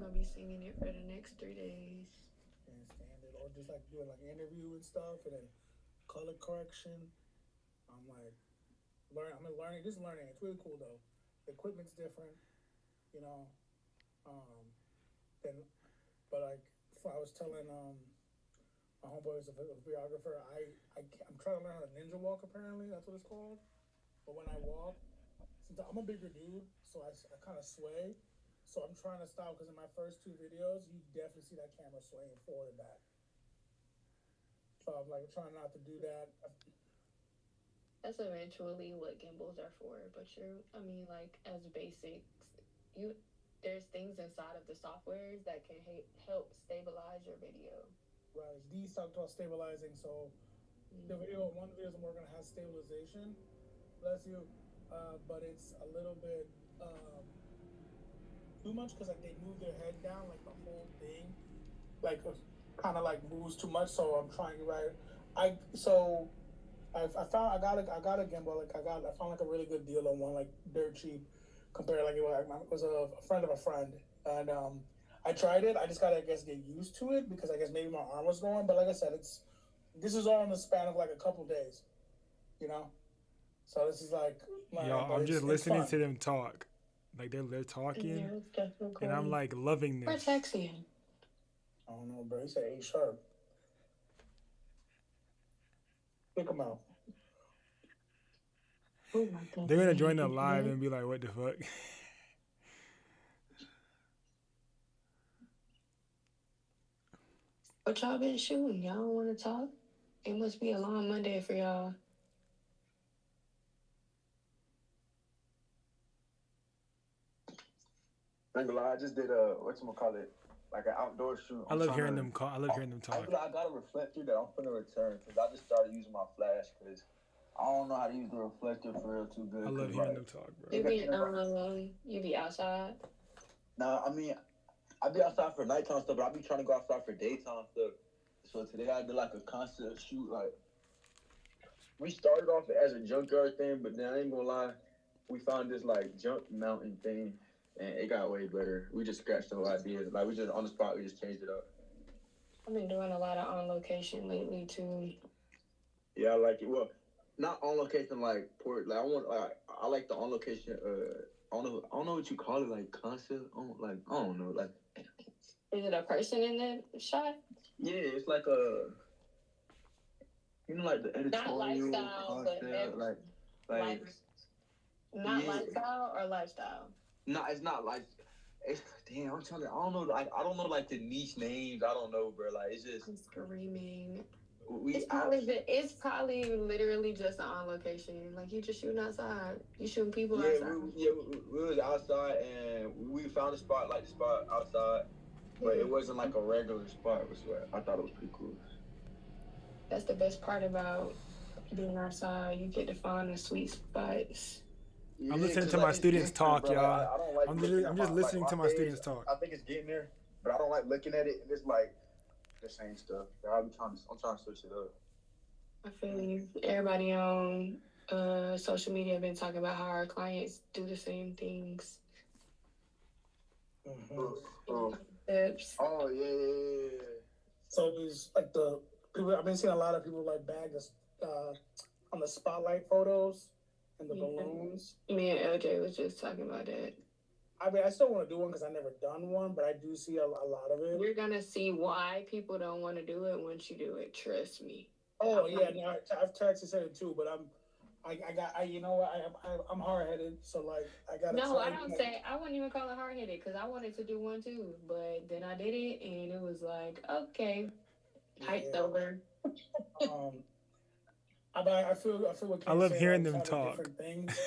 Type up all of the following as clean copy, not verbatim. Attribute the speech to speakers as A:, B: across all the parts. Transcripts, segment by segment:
A: gonna be singing it for the next 3 days.
B: And standard, or just like doing like interview and stuff, and then color correction. I'm like, I'm learning, just learning. It's really cool though. The equipment's different, you know. Um, then, but like, I was telling my homeboy is a videographer. I'm trying to learn how to ninja walk. Apparently, that's what it's called. But when I walk, since I'm a bigger dude, so I kind of sway. So I'm trying to stop because in my first two videos, you definitely see that camera swaying forward and back. So I'm like trying not to do that.
A: That's eventually what gimbals are for. But I mean, like as basics, you there's things inside of the softwares that can help stabilize your video.
B: Right, these talked about stabilizing. So the
A: Mm.
B: video, one video I'm working on has stabilization. Bless you, but it's a little bit too much because like they move their head down, like the whole thing, like kind of like moves too much. So I'm trying to write. I found I got a gimbal, like I found like a really good deal on one, like dirt cheap compared, like it was a friend of a friend. And I tried it. I just gotta, I guess, get used to it because I guess maybe my arm was going, but like I said, it's this is all in the span of like a couple days, you know. So this is like learning,
C: Y'all,
B: but
C: I'm just
B: it's
C: listening
B: fun.
C: to them talk. Like they're
A: Yeah,
C: talking,
A: it's definitely
C: and I'm
A: cool.
C: like loving
A: Where's
C: this.
A: Taxian?
B: I don't know, bro. He said A sharp. Pick him out.
A: Oh my
C: They're gonna join
A: goodness.
C: the live and be like, "What the fuck?"
A: What y'all been shooting? Y'all don't want to talk? It must be a long Monday for y'all.
D: I ain't gonna lie, I just did call it, like an outdoor shoot.
C: I
D: I'm
C: love
D: trying
C: hearing
D: to.
C: them call. I love hearing them
D: I ain't
C: talk.
D: gonna lie, I got a reflector that I'm finna return because I just started using my flash because I don't know how to use the reflector for real too
C: I
D: good
C: love
D: because
C: hearing
D: like
C: them talk, bro.
A: You
D: it got
A: be you be outside.
D: now. I mean, I be outside for nighttime stuff, but I be trying to go outside for daytime stuff. So today I did like a concept shoot. Like we started off as a junkyard thing, but then I ain't gonna lie, we found this like junk mountain thing, and it got way better. We just scratched the whole idea. Like we just on the spot, we just changed it up.
A: I've been doing a lot of on location lately too.
D: Yeah, I like it. Well, not on location like port. Like I want. Like I like the on location. I don't know what you call it. Like concept. I don't know. Like
A: Is it a person in the shot?
D: yeah, it's like a like the
A: Not
D: editorial
A: lifestyle, but
D: concept. Like
A: life. Not
D: yeah.
A: lifestyle or lifestyle.
D: No, it's not like. It's damn. I'm trying to. I don't know. Like I don't know like the niche names. I don't know, bro. Like it's just
A: I'm screaming.
D: we. I,
A: It's probably literally just on location. Like you just shooting outside. You shooting people
D: yeah,
A: outside.
D: we was outside and we found a spot like the spot outside, but
A: Yeah.
D: it wasn't like a regular spot. Was what I thought it was pretty cool.
A: That's the best part about being outside. You get to find the sweet spots.
C: I'm
D: Yeah,
C: listening
D: cause
C: to my
D: like it's
C: students
D: getting there,
C: talk,
D: bro. Like
C: y'all.
D: I don't like looking
C: I'm
D: at
C: just listening
D: my
C: to my
D: page.
C: students talk.
D: I think it's getting there, but I don't like looking at it and it's like the same stuff. I'm trying to switch it up.
A: I feel you. Everybody on social media been talking about how our clients do the same things.
B: Mm-hmm.
A: Tips.
D: Oh yeah.
B: So these like the people I've been seeing a lot of people like bag this on the spotlight photos and the
A: Yeah.
B: balloons.
A: Me and LJ was just talking about that.
B: I mean, I still want to do one because I never done one, but I do see a lot of it.
A: You're gonna see why people don't want to do it once you do it. Trust me.
B: Oh yeah, no, I've texted said it too, but I got you know what I'm hard headed, so like I gotta
A: No, I
B: try.
A: don't say. I wouldn't even call it hard headed because I wanted to do one too, but then I did it and it was like okay, hyped
B: Yeah.
A: over.
B: Um, I feel what
C: I
B: Ken's
C: love
B: saying,
C: hearing
B: like
C: them
B: having
C: talk.
B: different things.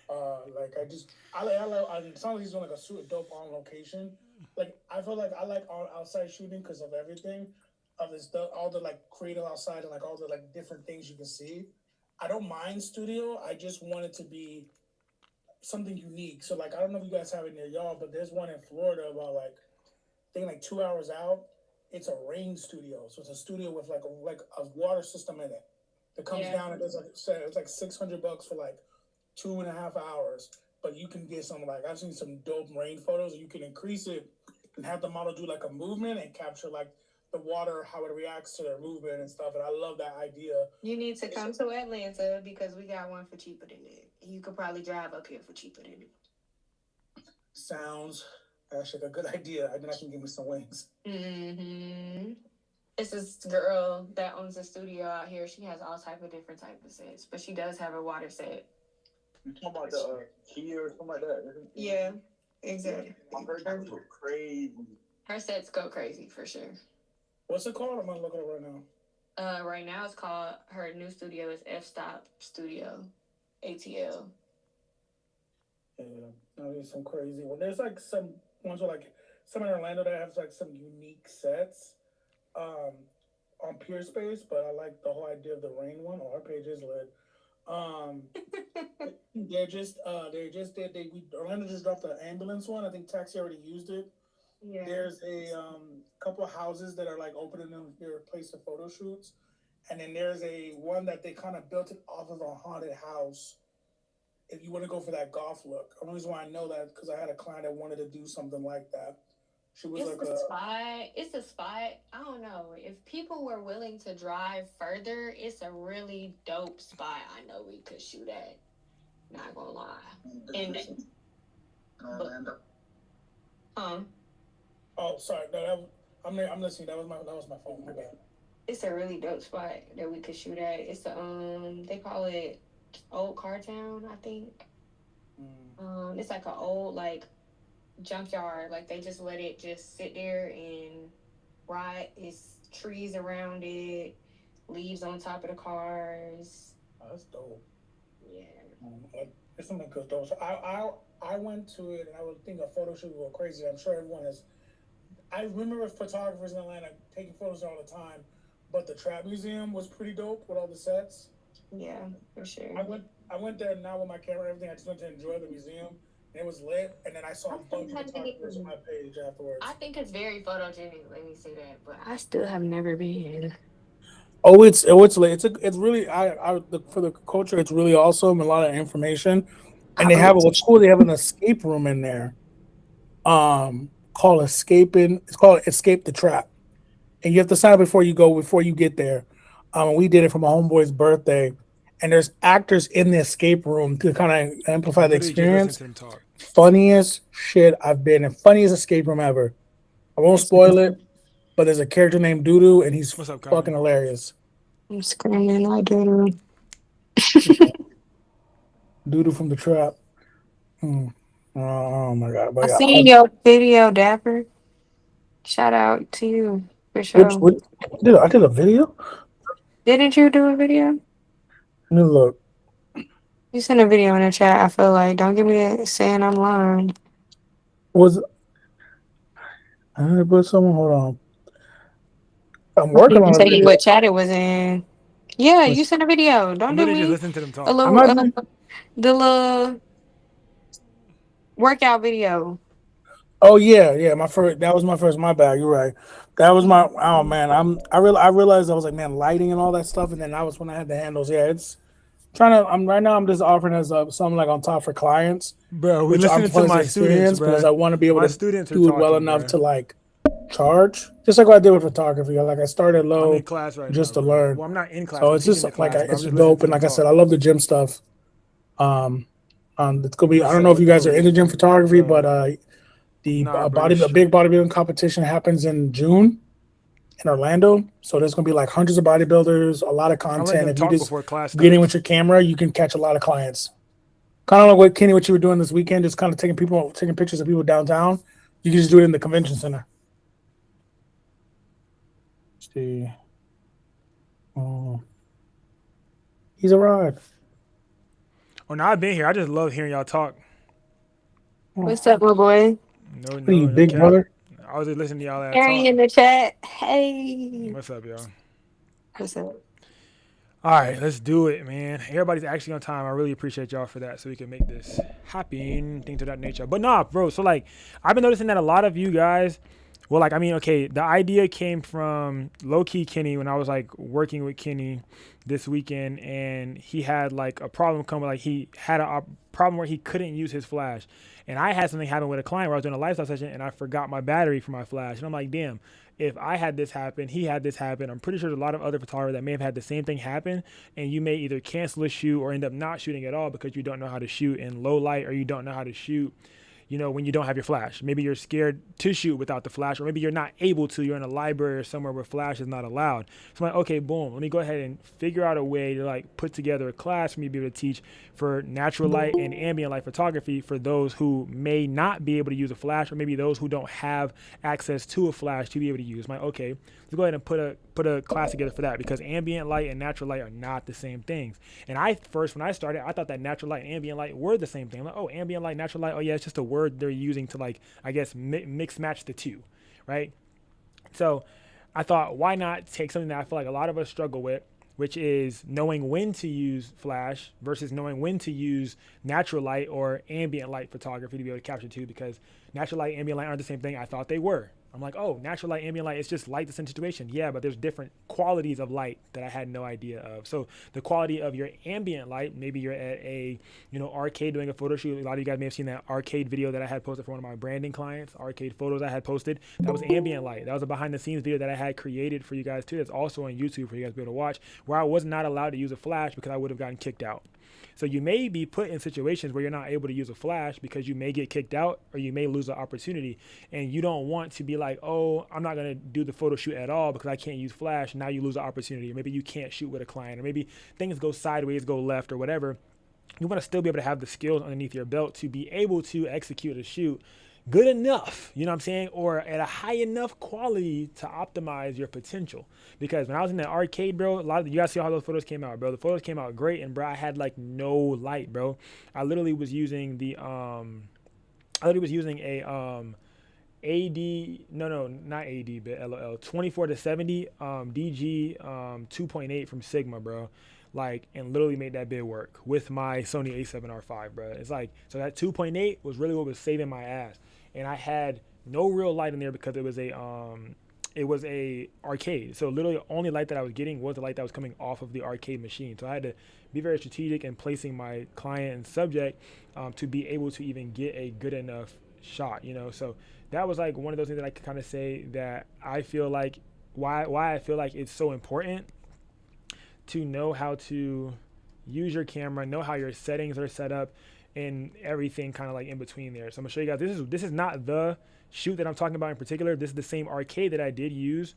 B: Like I just I like it sounds like he's doing like a dope on location. Like I feel like I like on outside shooting because of everything, of this all the like creative outside and like all the like different things you can see. I don't mind studio. I just want it to be something unique. So like I don't know if you guys have it near y'all, but there's one in Florida about like I think like 2 hours out. It's a rain studio, so it's a studio with like a water system in it that comes
A: Yeah.
B: down and does like it's like $600 for like 2.5 hours. But you can get some like I've seen some dope rain photos. And you can increase it and have the model do like a movement and capture like the water, how it reacts to their movement and stuff. And I love that idea.
A: You need to come to Atlanta because we got one for cheaper than it. You could probably drive up here for cheaper than it.
B: Sounds actually like a good idea. And then I can give me some wings.
A: Mm-hmm. It's this girl that owns a studio out here. She has all type of different type of sets, but she does have a water set.
D: You talking about the key or something like that?
A: Yeah, exactly.
D: I heard that go crazy.
A: Her sets go crazy for sure.
B: What's it called? I'm gonna look it up right now.
A: Right now it's called, her new studio is F Stop Studio, ATL.
B: Yeah, there's some crazy one. There's like some ones where like some in Orlando that have like some unique sets on Pure Space, but I like the whole idea of the rain one. Oh, our page is lit. Orlando just dropped the ambulance one. I think Taxi already used it.
A: Yeah.
B: There's a couple of houses that are like opening their place of photo shoots, and then there's a one that they kind of built it off of a haunted house. If you want to go for that golf look, the reason why I know that because I had a client that wanted to do something like that. She was
A: it's a spot. It's a spot. I don't know if people were willing to drive further. It's a really dope spot. I know we could shoot at. Not gonna lie. And
D: Orlando.
B: Oh, sorry. No, I'm listening. That was my phone. My bad.
A: It's a really dope spot that we could shoot at. It's they call it Old Car Town, I think. It's like an old like junkyard. Like they just let it just sit there and rot. It's trees around it, leaves on top of the cars.
B: Oh, that's dope.
A: Yeah.
B: It's something good though. So I went to it and I would think a photo shoot would go crazy. I'm sure everyone has. I remember photographers in Atlanta taking photos all the time, but the Trap Museum was pretty dope with all the sets.
A: Yeah, for sure.
B: I went there now with my camera and everything. I just went to enjoy the museum. And it was lit, and then I saw a bunch of photographers on my page afterwards.
A: I think it's very photogenic. Let me say that, but I still have never been.
B: Oh, it's lit. It's really for the culture. It's really awesome. A lot of information, and they have what's cool. They have an escape room in there. Called escaping. It's called Escape the Trap, and you have to sign up before you get there. We did it for my homeboy's birthday, and there's actors in the escape room to kind of amplify the experience. Funniest shit I've been in. Funniest escape room ever. I won't spoil it, but there's a character named Doodoo, and he's fucking hilarious.
A: I'm screaming like Doodoo.
B: Doodoo from the Trap. Oh my god!
A: I seen your video, Dapper. Shout out to you for sure.
B: I did a video.
A: Didn't you do a video?
B: Let me look.
A: You sent a video in the chat. I feel like don't give me that saying I'm lying.
B: I put someone. Hold on. I'm working on it.
A: Tell you what chat it was in. Yeah, you sent a video. Don't do me.
C: Just listen to them talk.
A: The little workout video.
B: Oh yeah. That was my first. My bad. You're right. That was my. Oh man. I realized I was like, man, lighting and all that stuff, and then that was when I had the handles. Yeah, it's trying to. I'm just offering as something like on top for clients.
C: Bro, we listening to my students, bro.
B: Because I want to be able to do it well enough to like charge, just like what I did with photography. Like I started low,
C: I'm in class right
B: just
C: now,
B: to learn.
C: Well, I'm not in class.
B: So it's just like it's dope, and like I said, I love the gym stuff. It's gonna be. I don't know if you guys are into gym photography, but the big bodybuilding competition happens in June in Orlando. So there's gonna be like hundreds of bodybuilders, a lot of content. If you just get in with your camera, you can catch a lot of clients. Kind of like what Kenny, what you were doing this weekend, just kind of taking pictures of people downtown. You can just do it in the convention center. Let's see. Oh, he's arrived.
C: Oh, no, I've been here. I just love hearing y'all talk.
A: What's up, my boy?
C: No,
B: you big brother.
C: I was just listening to y'all talk.
A: Harry in the chat. Hey.
C: What's up, y'all?
A: What's up?
C: All right, let's do it, man. Everybody's actually on time. I really appreciate y'all for that, so we can make this happen, things of that nature. But nah, bro. So like, I've been noticing that a lot of you guys Well, like, I mean, okay, the idea came from low key Kenny when I was like working with Kenny this weekend, and he had like a problem come with like he had a problem where he couldn't use his flash, and I had something happen with a client where I was doing a lifestyle session and I forgot my battery for my flash, and I'm like, damn. If I had this happen, he had this happen. I'm pretty sure there's a lot of other photographers that may have had the same thing happen, and you may either cancel a shoot or end up not shooting at all because you don't know how to shoot in low light, or you don't know how to shoot when you don't have your flash. Maybe you're scared to shoot without the flash, or maybe you're not able to. You're in a library or somewhere where flash is not allowed. So I'm like, okay, boom, let me go ahead and figure out a way to like put together a class for me to be able to teach for natural light and ambient light photography for those who may not be able to use a flash, or maybe those who don't have access to a flash to be able to use. I'm like, okay, let's go ahead and put a class together for that, because ambient light and natural light are not the same things. And when I started, I thought that natural light and ambient light were the same thing. I'm like, oh, ambient light, natural light, oh yeah, it's just a word they're using to like, I guess, mix match the two, right? So I thought, why not take something that I feel like a lot of us struggle with, which is knowing when to use flash versus knowing when to use natural light or ambient light photography to be able to capture two, because natural light and ambient light aren't the same thing. I thought they were. I'm like, oh, natural light, ambient light, it's just light that's in situation. Yeah, but there's different qualities of light that I had no idea of. So the quality of your ambient light, maybe you're at a, arcade doing a photo shoot. A lot of you guys may have seen that arcade video that I had posted for one of my branding clients, arcade photos I had posted. That was ambient light. That was a behind the scenes video that I had created for you guys too. That's also on YouTube for you guys to be able to watch, where I was not allowed to use a flash because I would have gotten kicked out. So you may be put in situations where you're not able to use a flash because you may get kicked out, or you may lose the opportunity, and you don't want to be like, oh, I'm not going to do the photo shoot at all because I can't use flash. Now you lose the opportunity. Or maybe you can't shoot with a client, or maybe things go sideways, go left, or whatever. You want to still be able to have the skills underneath your belt to be able to execute a shoot good enough, you know what I'm saying, or at a high enough quality to optimize your potential. Because when I was in the arcade, bro, a lot of you guys see how those photos came out, bro. The photos came out great, and bro, I had like no light, bro. I literally was using not AD, but LOL 24 to 70 DG 2.8 from Sigma, bro. Like, and literally made that bit work with my Sony A7R5, bro. It's like, so that 2.8 was really what was saving my ass. And I had no real light in there because it was a arcade. So literally the only light that I was getting was the light that was coming off of the arcade machine. So I had to be very strategic in placing my client and subject to be able to even get a good enough shot, So that was like one of those things that I could kind of say that I feel like why I feel like it's so important to know how to use your camera, know how your settings are set up, and everything kind of like in between there. So I'm gonna show you guys, this is not the shoot that I'm talking about in particular. This is the same arcade that I did use,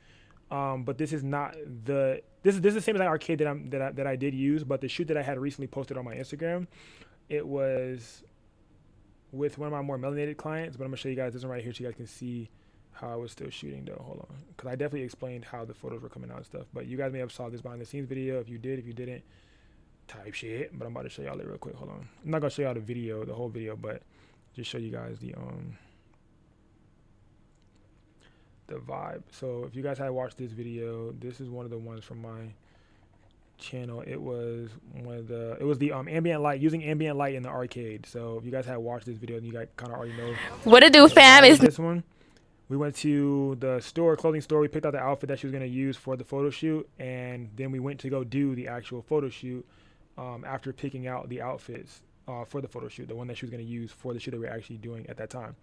C: but this is not this is the same exact arcade that I did use, but the shoot that I had recently posted on my Instagram, it was with one of my more melanated clients. But I'm gonna show you guys this one right here so you guys can see how I was still shooting though. Hold on, because I definitely explained how the photos were coming out and stuff, but you guys may have saw this behind the scenes video. If you didn't, type shit. But I'm about to show y'all it real quick. Hold on, I'm not gonna show y'all the whole video, but just show you guys the vibe. So if you guys had watched this video, this is one of the ones from my channel. It was the ambient light, using ambient light in the arcade. So if you guys had watched this video, then you guys kind of already know
E: what to do, fam. Is
C: this one. We went to the clothing store. We picked out the outfit that she was going to use for the photo shoot. And then we went to go do the actual photo shoot after picking out the outfits for the photo shoot, the one that she was going to use for the shoot that we were actually doing at that time.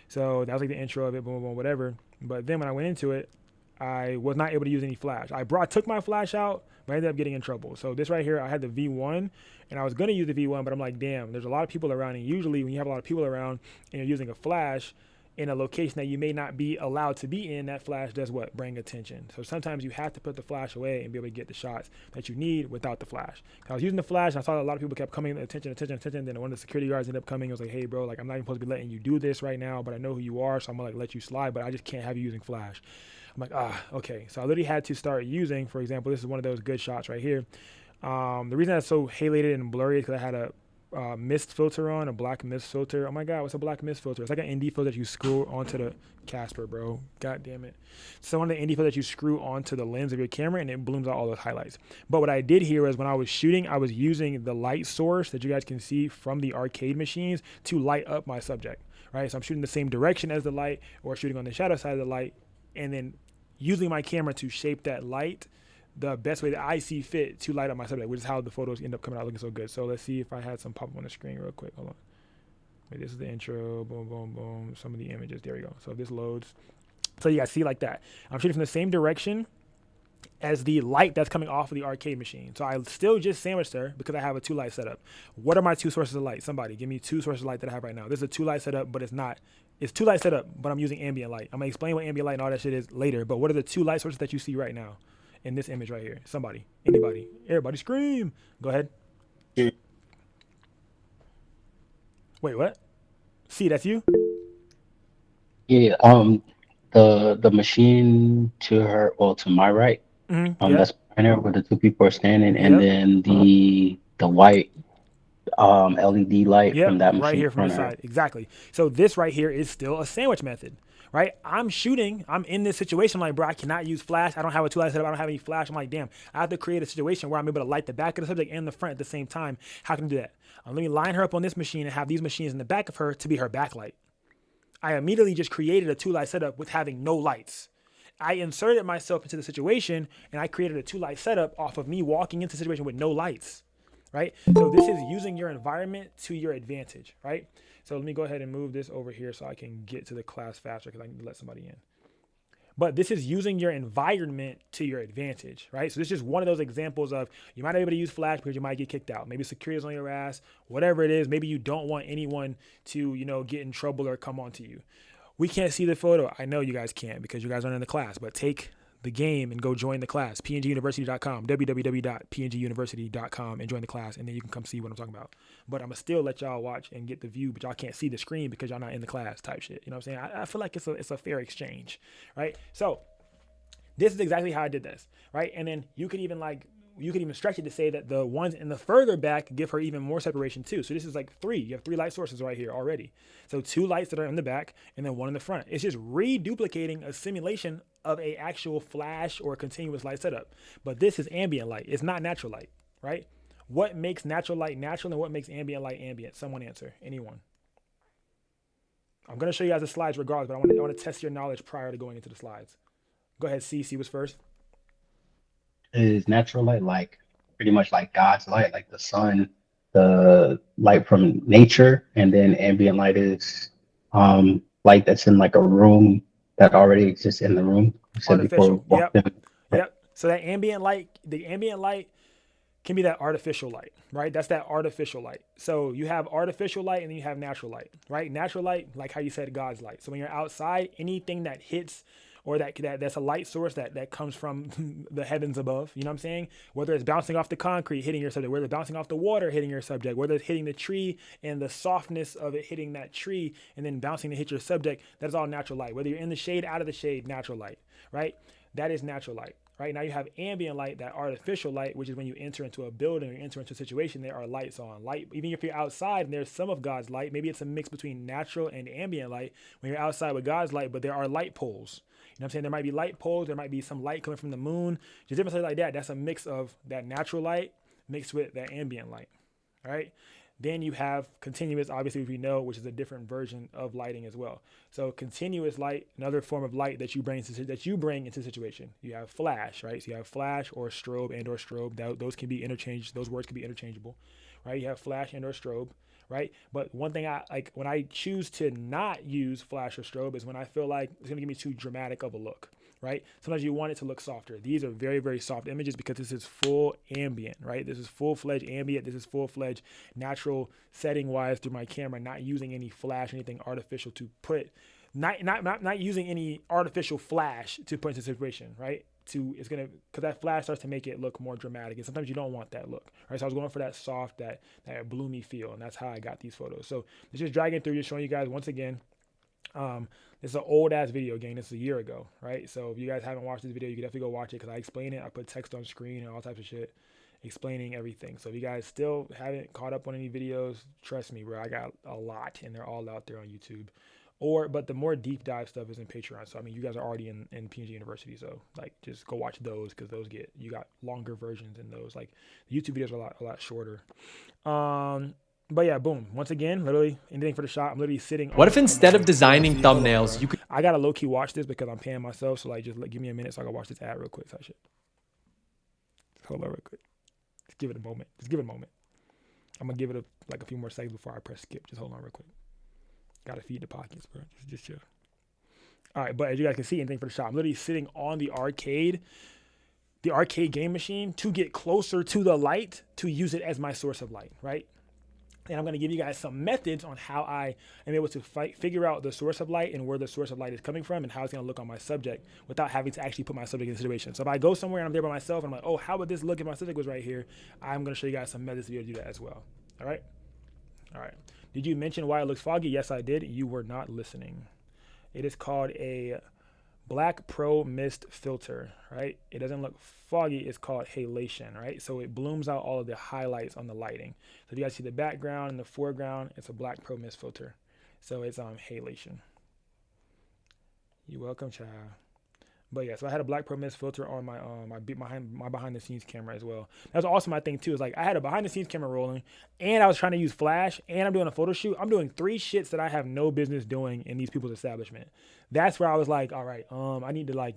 C: So that was like the intro of it, boom, boom, whatever. But then when I went into it, I was not able to use any flash. I took my flash out, but I ended up getting in trouble. So this right here, I had the V1, and I was going to use the V1, but I'm like, damn, there's a lot of people around. And usually when you have a lot of people around and you're using a flash in a location that you may not be allowed to be in, that flash does what? Bring attention. So sometimes you have to put the flash away and be able to get the shots that you need without the flash. I was using the flash, and I saw a lot of people kept coming, attention. Then one of the security guards ended up coming. I was like, hey, bro, like, I'm not even supposed to be letting you do this right now, but I know who you are, so I'm gonna like let you slide, but I just can't have you using flash. I'm like, okay. So I literally had to start using, for example, this is one of those good shots right here. The reason that's so halated and blurry is because I had a mist filter on, a black mist filter. Oh my god, what's a black mist filter? It's like an ND filter that you screw onto the Casper, bro. God damn it. So one of the ND filters that you screw onto the lens of your camera, and it blooms out all those highlights. But what I did here is when I was shooting, I was using the light source that you guys can see from the arcade machines to light up my subject. right? So I'm shooting the same direction as the light or shooting on the shadow side of the light, and then using my camera to shape that light the best way that I see fit to light up my subject, which is how the photos end up coming out looking so good. So let's see if I had some pop up on the screen real quick. Hold on. Wait, this is the intro. Boom, boom, boom. Some of the images. There we go. So if this loads. So you guys see like that. I'm shooting from the same direction as the light that's coming off of the arcade machine. So I still just sandwiched her because I have a 2-light setup. What are my 2 sources of light? Somebody give me 2 sources of light that I have right now. This is a 2-light setup, but it's not. It's 2-light setup, but I'm using ambient light. I'm gonna explain what ambient light and all that shit is later. But what are the 2 light sources that you see right now in this image right here? Somebody, anybody, everybody, scream. Go ahead. Wait, what? See, that's you?
E: Yeah, the machine to her, well, to my right,
C: Yep.
E: that's behind her where the 2 people are standing, and
C: Yep.
E: then the white LED light
C: Yep,
E: from that
C: right
E: machine
C: here
E: in
C: from the
E: front of her.
C: side. Exactly. So this right here is still a sandwich method, right? I'm shooting. I'm in this situation like, bro, I cannot use flash. I don't have a 2-light setup. I don't have any flash. I'm like, damn, I have to create a situation where I'm able to light the back of the subject and the front at the same time. How can I do that? Let me line her up on this machine and have these machines in the back of her to be her backlight. I immediately just created a 2-light setup with having no lights. I inserted myself into the situation and I created a 2-light setup off of me walking into the situation with no lights, right? So this is using your environment to your advantage, right? So let me go ahead and move this over here so I can get to the class faster because I can let somebody in. But this is using your environment to your advantage, right? So this is just one of those examples of you might not be able to use flash because you might get kicked out. Maybe security is on your ass, whatever it is. Maybe you don't want anyone to, get in trouble or come on to you. We can't see the photo. I know you guys can't because you guys aren't in the class, but take the game and go join the class. PNGUniversity.com, www.pnguniversity.com, and join the class, and then you can come see what I'm talking about. But I'm going to still let y'all watch and get the view, but y'all can't see the screen because y'all not in the class type shit. You know what I'm saying? I feel like it's a fair exchange, right? So this is exactly how I did this, right? And then you could even stretch it to say that the ones in the further back give her even more separation too. So this is like 3. You have 3 light sources right here already. So 2 lights that are in the back and then 1 in the front. It's just reduplicating a simulation of a actual flash or continuous light setup. But this is ambient light. It's not natural light, right? What makes natural light natural and what makes ambient light ambient? Someone answer. Anyone. I'm going to show you guys the slides regardless, but I want to test your knowledge prior to going into the slides. Go ahead, C was first.
E: Is natural light like pretty much like God's light, like the sun, the light from nature, and then ambient light is light that's in like a room that already exists in the room. You said before we
C: Artificial.
E: walked in.
C: Yep. So the ambient light can be that artificial light, right? That's that artificial light. So you have artificial light and then you have natural light, right? Natural light, like how you said, God's light. So when you're outside, anything that hits or that's a light source that comes from the heavens above, you know what I'm saying? Whether it's bouncing off the concrete, hitting your subject, whether it's bouncing off the water, hitting your subject, whether it's hitting the tree and the softness of it hitting that tree and then bouncing to hit your subject, that's all natural light. Whether you're in the shade, out of the shade, natural light, right? That is natural light. Right now you have ambient light, that artificial light, which is when you enter into a building or enter into a situation, there are lights on. Light, even if you're outside and there's some of God's light, maybe it's a mix between natural and ambient light when you're outside with God's light, but there are light poles. You know what I'm saying? There might be light poles, there might be some light coming from the moon, just different stuff like that. That's a mix of that natural light mixed with that ambient light. All right. Then you have continuous, obviously, we know, which is a different version of lighting as well. So continuous light, another form of light that you bring into the situation. You have flash, right? So you have flash or strobe and or strobe. Those can be interchanged. Those words can be interchangeable, right? You have flash and or strobe, right? But one thing I like when I choose to not use flash or strobe is when I feel like it's gonna give me too dramatic of a look. Right? Sometimes you want it to look softer. These are very, very soft images because this is full ambient, right? This is full-fledged ambient. This is full-fledged natural setting-wise through my camera, not using any flash, anything artificial to put, not using any artificial flash to put into the situation, right? Because that flash starts to make it look more dramatic, and sometimes you don't want that look, right? So I was going for that soft, that bloomy feel, and that's how I got these photos. So it's just dragging through, just showing you guys once again. This is an old ass video game. This is a year ago, right? So if you guys haven't watched this video, you can definitely go watch it because I explain it. I put text on screen and all types of shit explaining everything. So if you guys still haven't caught up on any videos, trust me, bro, I got a lot and they're all out there on YouTube. But the more deep dive stuff is in Patreon. So I mean, you guys are already in PNG University, so like just go watch those because you got longer versions in those. Like the YouTube videos are a lot shorter. But yeah, boom. Once again, literally anything for the shot. I'm literally sitting.
F: What if instead of designing thumbnails, you could...
C: I gotta low key watch this because I'm paying myself. So like, just give me a minute so I can watch this ad real quick. So shit. Hold on real quick. Just give it a moment. I'm gonna give it a few more seconds before I press skip. Just hold on real quick. Gotta feed the pockets, bro. Just chill. All right, but as you guys can see, anything for the shot. I'm literally sitting on the arcade game machine to get closer to the light to use it as my source of light, right? And I'm going to give you guys some methods on how I am able to figure out the source of light and where the source of light is coming from and how it's going to look on my subject without having to actually put my subject in the situation. So if I go somewhere and I'm there by myself and I'm like, oh, how would this look if my subject was right here? I'm going to show you guys some methods to be able to do that as well. All right. Did you mention why it looks foggy? Yes, I did. You were not listening. It is called a Black Pro Mist filter, right? It doesn't look foggy. It's called halation, right? So it blooms out all of the highlights on the lighting. So if you guys see the background and the foreground, it's a Black Pro Mist filter. So it's halation. You're welcome, child. But yeah, so I had a Black Pro Mist filter on my my behind the scenes camera as well. That's also my thing too. Is like I had a behind the scenes camera rolling, and I was trying to use flash, and I'm doing a photo shoot. I'm doing 3 shits that I have no business doing in these people's establishment. That's where I was like, all right, I need to like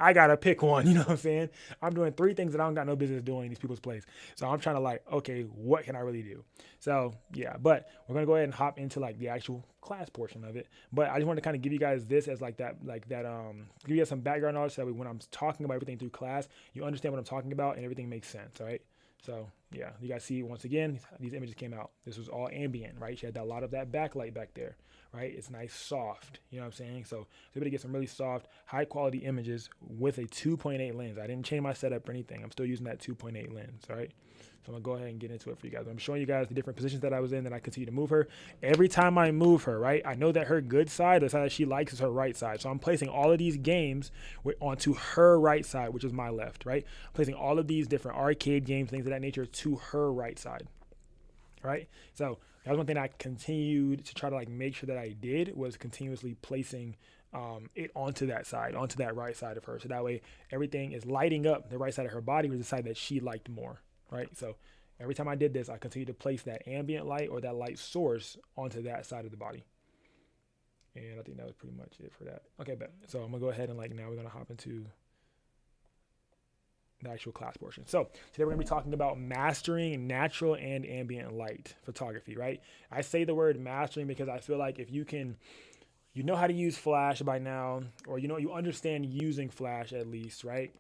C: I gotta pick one. You know what I'm saying? I'm doing 3 things that I don't got no business doing in these people's place. So I'm trying to like, okay, what can I really do? So yeah, but we're gonna go ahead and hop into like the actual class portion of it. But I just wanted to kind of give you guys this as give you guys some background knowledge so that when I'm talking about everything through class, you understand what I'm talking about and everything makes sense. All right. So yeah, you guys see once again, these images came out. This was all ambient, right? She had a lot of that backlight back there, right? It's nice, soft, you know what I'm saying? So able to get some really soft, high quality images with a 2.8 lens. I didn't change my setup or anything. I'm still using that 2.8 lens, all right? So I'm gonna go ahead and get into it for you guys. I'm showing you guys the different positions that I was in, that I continue to move her. Every time I move her, right, I know that her good side, the side that she likes, is her right side. So I'm placing all of these games onto her right side, which is my left, right? I'm placing all of these different arcade games, things of that nature, to her right side, right? So that was one thing I continued to try to like make sure that I did, was continuously placing it onto that side, onto that right side of her. So that way everything is lighting up the right side of her body, was the side that she liked more. Right, so every time I did this, I continued to place that ambient light or that light source onto that side of the body. And I think that was pretty much it for that. Okay, bet. So I'm gonna go ahead and now we're gonna hop into the actual class portion. So today we're gonna be talking about mastering natural and ambient light photography, right? I say the word mastering because I feel like if you know how to use flash by now, or you understand using flash at least, right?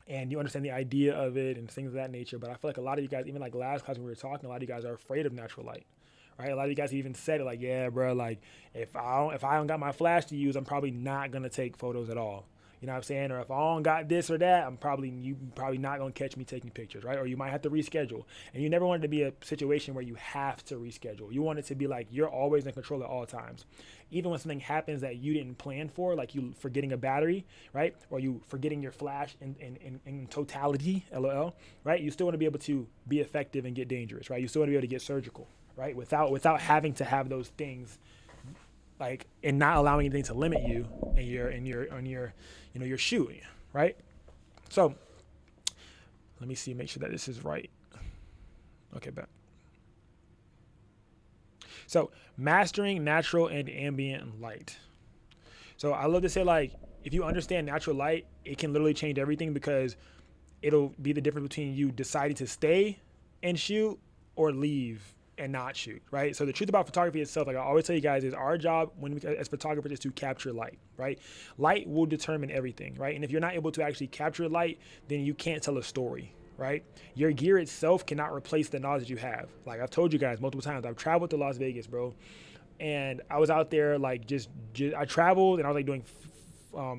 C: And you understand the idea of it and things of that nature. But I feel like a lot of you guys, even like last class when we were talking, a lot of you guys are afraid of natural light, right? A lot of you guys even said it like, yeah, bro, like if I don't got my flash to use, I'm probably not going to take photos at all. You know what I'm saying? Or if I don't got this or that, you probably not going to catch me taking pictures, right? Or you might have to reschedule. And you never want it to be a situation where you have to reschedule. You want it to be like you're always in control at all times. Even when something happens that you didn't plan for, like you forgetting a battery, right? Or you forgetting your flash in totality, LOL, right? You still want to be able to be effective and get dangerous, right? You still want to be able to get surgical, right? Without having to have those things, like, and not allowing anything to limit you in your shoot, right? So let me see, make sure that this is right. Okay, bet. So mastering natural and ambient light. So I love to say, like, if you understand natural light, it can literally change everything, because it'll be the difference between you deciding to stay and shoot or leave and not shoot, right? So the truth about photography itself, like I always tell you guys, is our job as photographers is to capture light, right? Light will determine everything, right? And if you're not able to actually capture light, then you can't tell a story, right? Your gear itself cannot replace the knowledge that you have. Like I've told you guys multiple times, I've traveled to Las Vegas, bro. And I was out there like just I traveled and I was like doing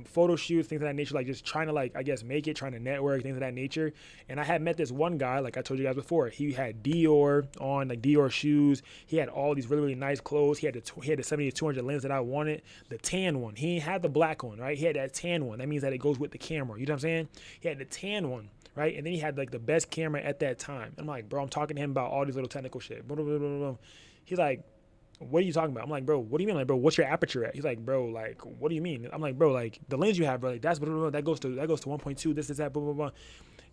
C: photo shoots, things of that nature, like just trying to like, I guess, make it, trying to network, things of that nature. And I had met this one guy, like I told you guys before, he had Dior on, like Dior shoes. He had all these really, really nice clothes. He had the 70-200 lens that I wanted, the tan one. He had the black one, right? He had that tan one. That means that it goes with the camera. You know what I'm saying? He had the tan one, right? And then he had like the best camera at that time. I'm like, bro, I'm talking to him about all these little technical shit. Blah, blah, blah, blah, blah. He's like, what are you talking about? I'm like, bro, what do you mean? Like, bro, what's your aperture at? He's like, bro, like, what do you mean? I'm like, bro, like the lens you have, bro, like that goes to 1.2, this is that, blah, blah, blah. And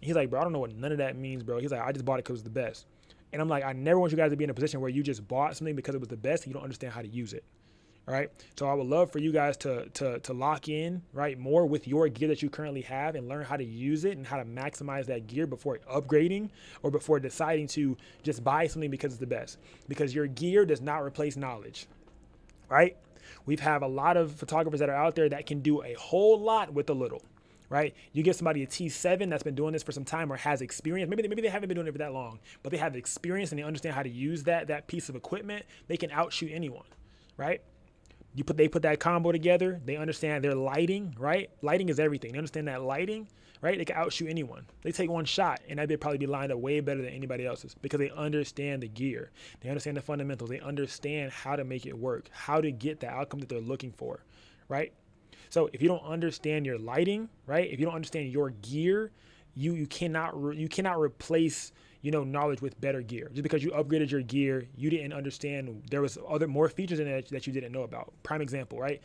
C: he's like, bro, I don't know what none of that means, bro. He's like, I just bought it because it's the best. And I'm like, I never want you guys to be in a position where you just bought something because it was the best and you don't understand how to use it. All right. So I would love for you guys to lock in, right, more with your gear that you currently have and learn how to use it and how to maximize that gear before upgrading or before deciding to just buy something because it's the best. Because your gear does not replace knowledge, right? We have a lot of photographers that are out there that can do a whole lot with a little, right? You give somebody a T7 that's been doing this for some time or has experience. Maybe they haven't been doing it for that long, but they have experience and they understand how to use that piece of equipment. They can outshoot anyone, right? They put that combo together. They understand their lighting, right? Lighting is everything. They understand that lighting, right? They can outshoot anyone. They take one shot and that would probably be lined up way better than anybody else's because they understand the gear. They understand the fundamentals. They understand how to make it work, how to get the outcome that they're looking for, right? So if you don't understand your lighting, right? If you don't understand your gear, you cannot replace knowledge with better gear. Just because you upgraded your gear, you didn't understand there was more features in it that you didn't know about. Prime example, right?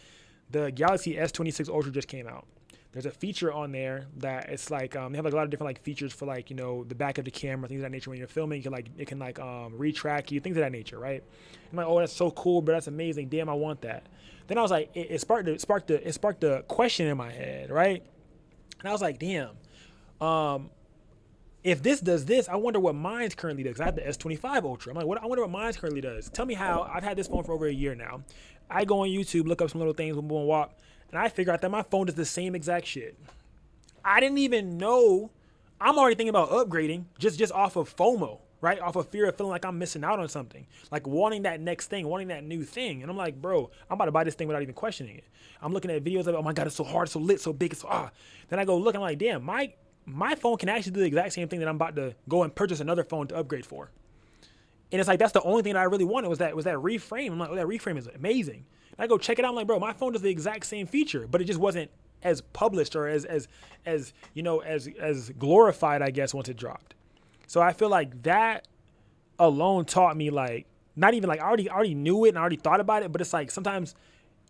C: The Galaxy S26 Ultra just came out. There's a feature on there that it's like they have like a lot of different like features for like the back of the camera, things of that nature. When you're filming, it can retrack you, things of that nature, right? I'm like, oh, that's so cool, but that's amazing. Damn, I want that. Then I was like, it sparked a question in my head, right? And I was like, damn. If this does this, I wonder what mine's currently does. I have the S25 Ultra. I'm like, I wonder what mine's currently does. Tell me how. I've had this phone for over a year now. I go on YouTube, look up some little things, boom, boom, walk, and I figure out that my phone does the same exact shit. I didn't even know. I'm already thinking about upgrading just off of FOMO, right? Off of fear of feeling like I'm missing out on something, like wanting that next thing, wanting that new thing. And I'm like, bro, I'm about to buy this thing without even questioning it. I'm looking at videos of it. Oh my God, it's so hard, so lit, so big. Then I go look, I'm like, damn, my phone can actually do the exact same thing that I'm about to go and purchase another phone to upgrade for. And it's like, that's the only thing that I really wanted was that reframe. I'm like, oh, that reframe is amazing. And I go check it out. I'm like, bro, my phone does the exact same feature, but it just wasn't as published or as glorified, I guess, once it dropped. So I feel like that alone taught me like, not even like I already knew it and I already thought about it, but it's like sometimes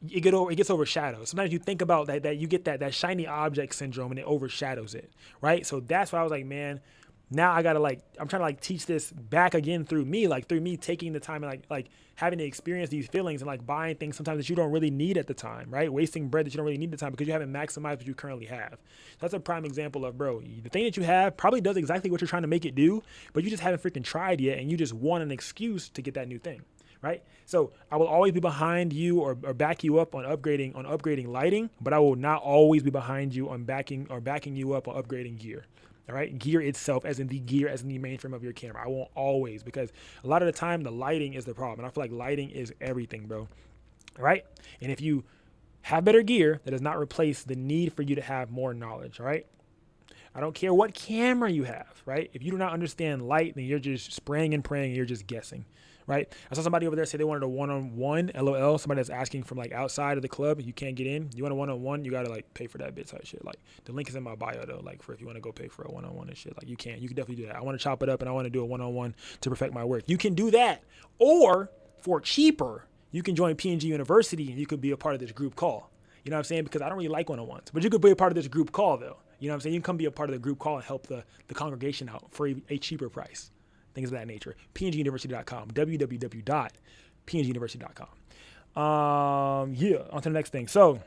C: it gets overshadowed. Sometimes you think about that you get that shiny object syndrome and it overshadows it, right? So that's why I was like, man, now I gotta I'm trying to teach this back again through me taking the time and like having to experience these feelings and like buying things sometimes that you don't really need at the time, right? Wasting bread that you don't really need at the time because you haven't maximized what you currently have. That's a prime example of, bro, the thing that you have probably does exactly what you're trying to make it do, but you just haven't freaking tried yet and you just want an excuse to get that new thing. Right? So I will always be behind you or back you up on upgrading lighting, but I will not always be behind you on backing you up on upgrading gear. All right? Gear itself, as in the mainframe of your camera. I won't always, because a lot of the time the lighting is the problem. And I feel like lighting is everything, bro. All right? And if you have better gear, that does not replace the need for you to have more knowledge. All right? I don't care what camera you have, right? If you do not understand light, then you're just spraying and praying and you're just guessing. Right? I saw somebody over there say they wanted a one-on-one, LOL. Somebody that's asking from like outside of the club. You can't get in. You want a one-on-one, you got to like pay for that bit type shit. Like the link is in my bio though. Like for if you want to go pay for a one-on-one and shit, like you can definitely do that. I want to chop it up and I want to do a one-on-one to perfect my work. You can do that. Or for cheaper, you can join PNG University and you could be a part of this group call. You know what I'm saying? Because I don't really like one-on-ones, but you could be a part of this group call though. You know what I'm saying? You can come be a part of the group call and help the congregation out for a cheaper price. Things of that nature. PNGuniversity.com. www.pnguniversity.com. Yeah, on to the next thing. So,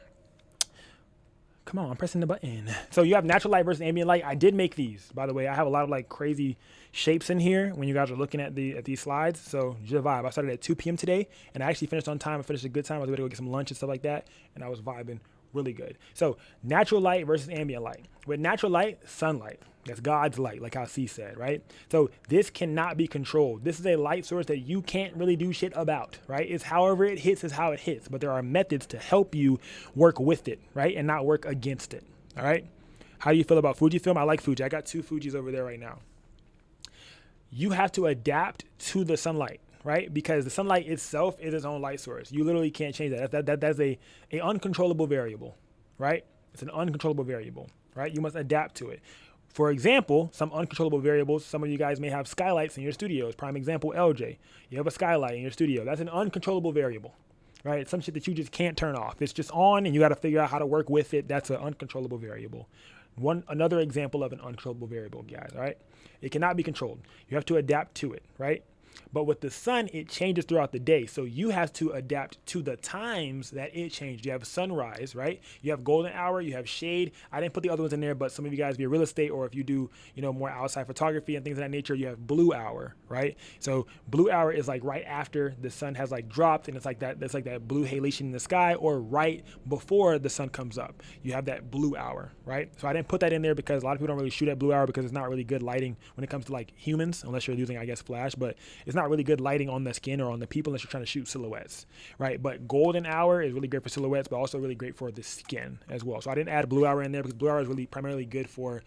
C: come on, I'm pressing the button. So you have natural light versus ambient light. I did make these, by the way. I have a lot of like crazy shapes in here when you guys are looking at these slides. So just vibe. I started at 2 p.m. today, and I actually finished on time. I finished a good time. I was able to go get some lunch and stuff like that, and I was vibing really good. So natural light versus ambient light. With natural light, sunlight. That's God's light, like how C said, right? So this cannot be controlled. This is a light source that you can't really do shit about, right? It's however it hits is how it hits, but there are methods to help you work with it, right? And not work against it, all right? How do you feel about Fujifilm? I like Fuji. I got 2 Fujis over there right now. You have to adapt to the sunlight, right? Because the sunlight itself is its own light source. You literally can't change that. That's a uncontrollable variable, right? It's an uncontrollable variable, right? You must adapt to it. For example, some uncontrollable variables, some of you guys may have skylights in your studios. Prime example, LJ. You have a skylight in your studio. That's an uncontrollable variable, right? It's some shit that you just can't turn off. It's just on and you got to figure out how to work with it. That's an uncontrollable variable. Another example of an uncontrollable variable, guys. All right, it cannot be controlled. You have to adapt to it, right? But with the sun, it changes throughout the day. So you have to adapt to the times that it changed. You have sunrise, right? You have golden hour, you have shade. I didn't put the other ones in there, but some of you guys, if you're real estate or if you do, more outside photography and things of that nature, you have blue hour, right? So blue hour is like right after the sun has like dropped, and it's like that blue halation in the sky, or right before the sun comes up. You have that blue hour, right? So I didn't put that in there because a lot of people don't really shoot at blue hour because it's not really good lighting when it comes to like humans, unless you're using, I guess, flash, but it's not really good lighting on the skin or on the people unless you're trying to shoot silhouettes, right? But golden hour is really great for silhouettes, but also really great for the skin as well. So I didn't add blue hour in there because blue hour is really primarily good for